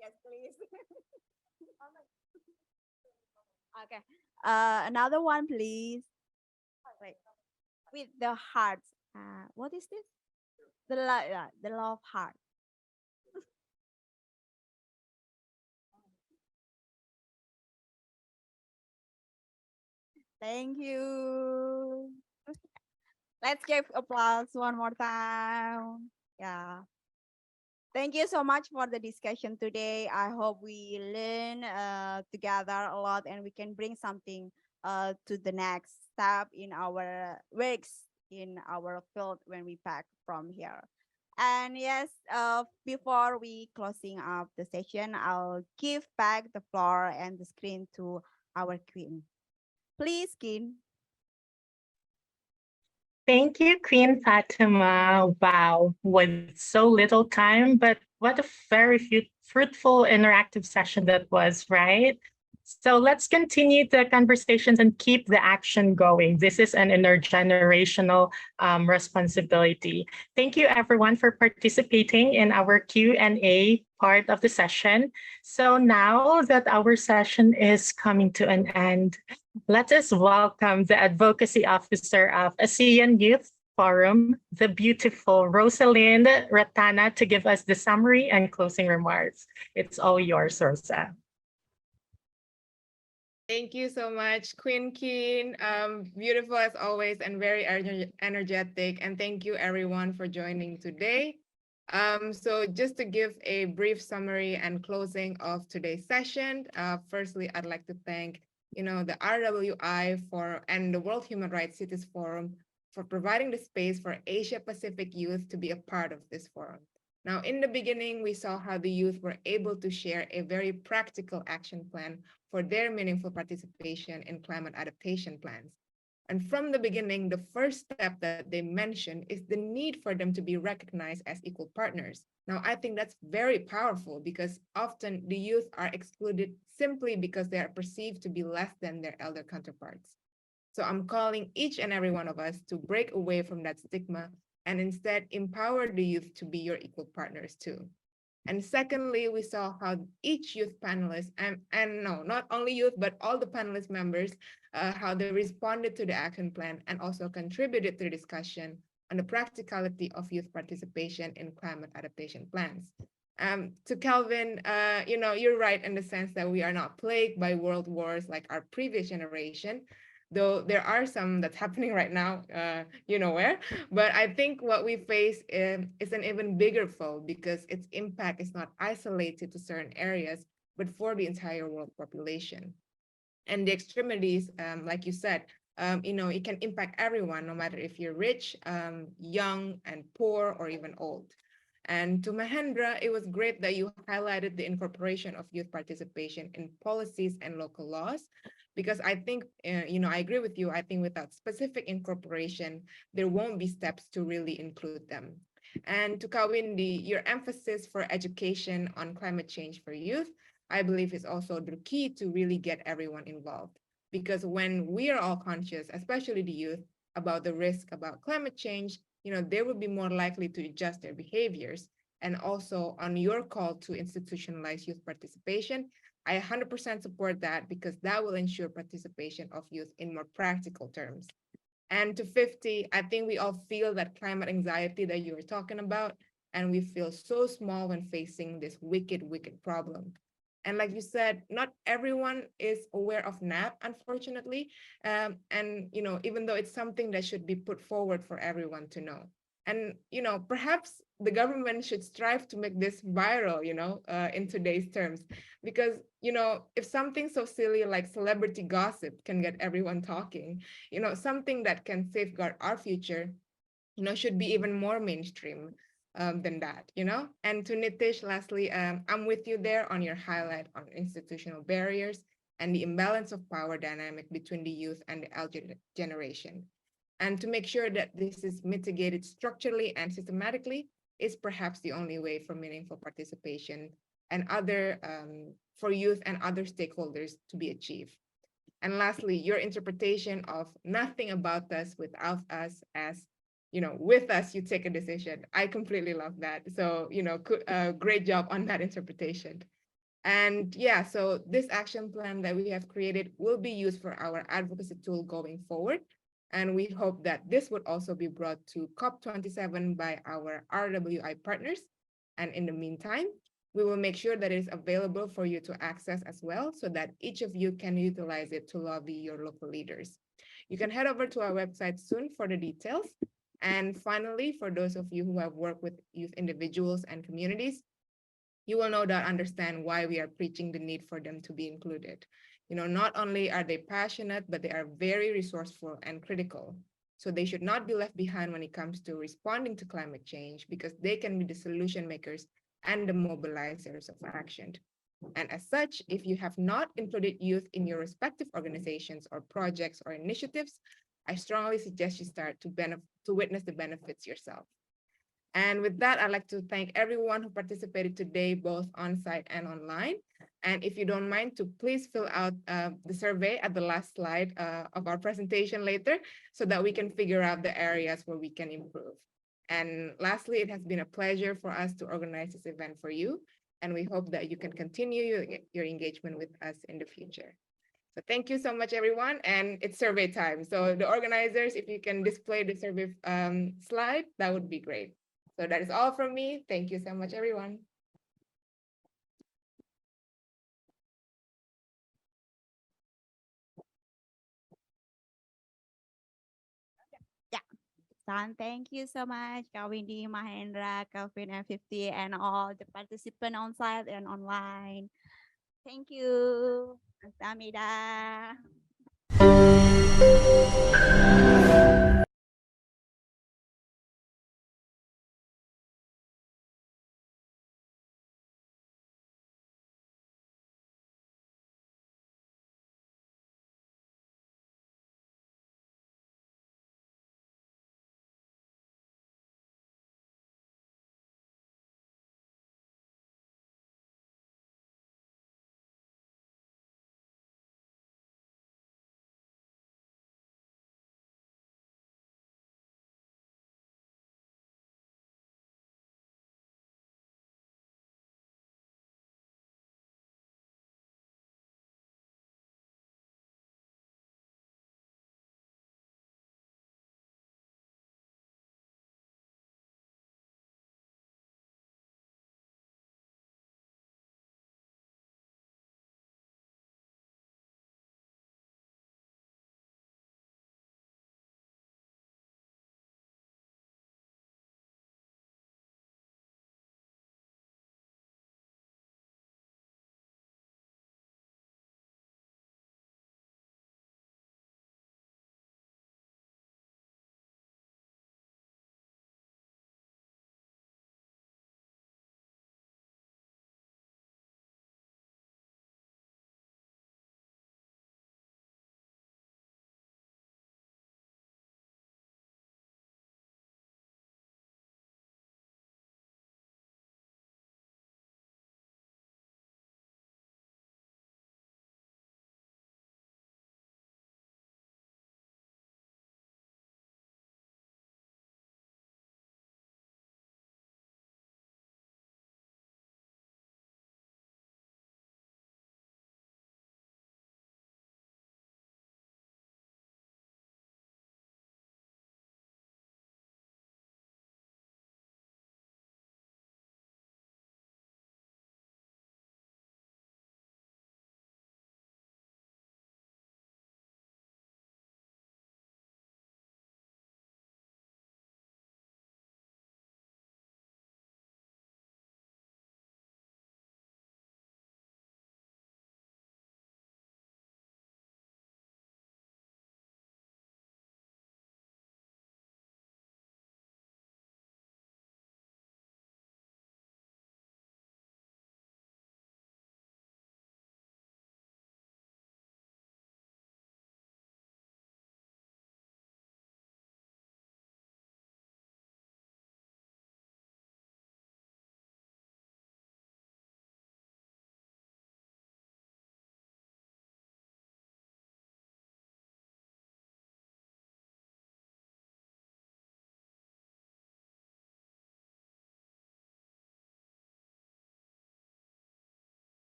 Yes, please. Okay. Another one, please. Wait. With the hearts. What is this? The love heart. Thank you. Let's give applause one more time. Yeah. Thank you so much for the discussion today. I hope we learn together a lot and we can bring something to the next step in our works in our field when we back from here. And yes, before we closing up the session, I'll give back the floor and the screen to our queen. Please, Queen. Thank you, Queen Fatima. Wow, with so little time, but what a very fruitful interactive session that was, right? So let's continue the conversations and keep the action going. This is an intergenerational responsibility. Thank you, everyone, for participating in our Q&A part of the session. So now that our session is coming to an end, let us welcome the Advocacy Officer of ASEAN Youth Forum, the beautiful Rosalind Ratana, to give us the summary and closing remarks. It's all yours, Rosa. Thank you so much, Queen Keen. Beautiful as always and very energetic. And thank you everyone for joining today. So just to give a brief summary and closing of today's session, firstly, I'd like to thank the RWI and the World Human Rights Cities Forum for providing the space for Asia Pacific youth to be a part of this forum. Now, in the beginning, we saw how the youth were able to share a very practical action plan for their meaningful participation in climate adaptation plans. And from the beginning, the first step that they mentioned is the need for them to be recognized as equal partners. Now, I think that's very powerful because often the youth are excluded simply because they are perceived to be less than their elder counterparts. So I'm calling each and every one of us to break away from that stigma and instead empower the youth to be your equal partners too. And secondly, we saw how each youth panelist, and no, not only youth, but all the panelist members, how they responded to the action plan and also contributed to the discussion on the practicality of youth participation in climate adaptation plans. To Kelvin, you're right in the sense that we are not plagued by world wars like our previous generation, though there are some that's happening right now, you know where. But I think what we face is an even bigger foe because its impact is not isolated to certain areas, but for the entire world population. And the extremities, like you said, it can impact everyone, no matter if you're rich, young and poor, or even old. And to Mahendra, it was great that you highlighted the incorporation of youth participation in policies and local laws, Because I think, I agree with you. I think without specific incorporation, there won't be steps to really include them. And to Kawindi, your emphasis for education on climate change for youth, I believe is also the key to really get everyone involved. Because when we are all conscious, especially the youth, about the risk about climate change, they will be more likely to adjust their behaviors. And also on your call to institutionalize youth participation, I 100% support that, because that will ensure participation of youth in more practical terms. And to 50, I think we all feel that climate anxiety that you were talking about, and we feel so small when facing this wicked, wicked problem. And like you said, not everyone is aware of NAP, unfortunately. And, even though it's something that should be put forward for everyone to know. And, perhaps the government should strive to make this viral, in today's terms, because, if something so silly like celebrity gossip can get everyone talking, something that can safeguard our future, should be even more mainstream than that, And to Nitish, lastly, I'm with you there on your highlight on institutional barriers and the imbalance of power dynamic between the youth and the elder generation. And to make sure that this is mitigated structurally and systematically is perhaps the only way for meaningful participation and for youth and other stakeholders to be achieved. And lastly, your interpretation of nothing about us without us as, with us, you take a decision. I completely love that. So, great job on that interpretation. And yeah, so this action plan that we have created will be used for our advocacy tool going forward. And we hope that this would also be brought to COP27 by our RWI partners. And in the meantime, we will make sure that it is available for you to access as well, so that each of you can utilize it to lobby your local leaders. You can head over to our website soon for the details. And finally, for those of you who have worked with youth individuals and communities, you will no doubt understand why we are preaching the need for them to be included. Not only are they passionate, but they are very resourceful and critical. So they should not be left behind when it comes to responding to climate change, because they can be the solution makers and the mobilizers of action. And as such, if you have not included youth in your respective organizations or projects or initiatives, I strongly suggest you start to witness the benefits yourself. And with that, I'd like to thank everyone who participated today, both on-site and online. And if you don't mind, to please fill out the survey at the last slide of our presentation later, so that we can figure out the areas where we can improve. And lastly, it has been a pleasure for us to organize this event for you. And we hope that you can continue your engagement with us in the future. So thank you so much, everyone. And it's survey time. So the organizers, if you can display the survey slide, that would be great. So that is all from me. Thank you so much, everyone. Thank you so much, Kawindi, Mahendra, Calvin, and 50, and all the participants on site and online. Thank you. Kamsahamnida.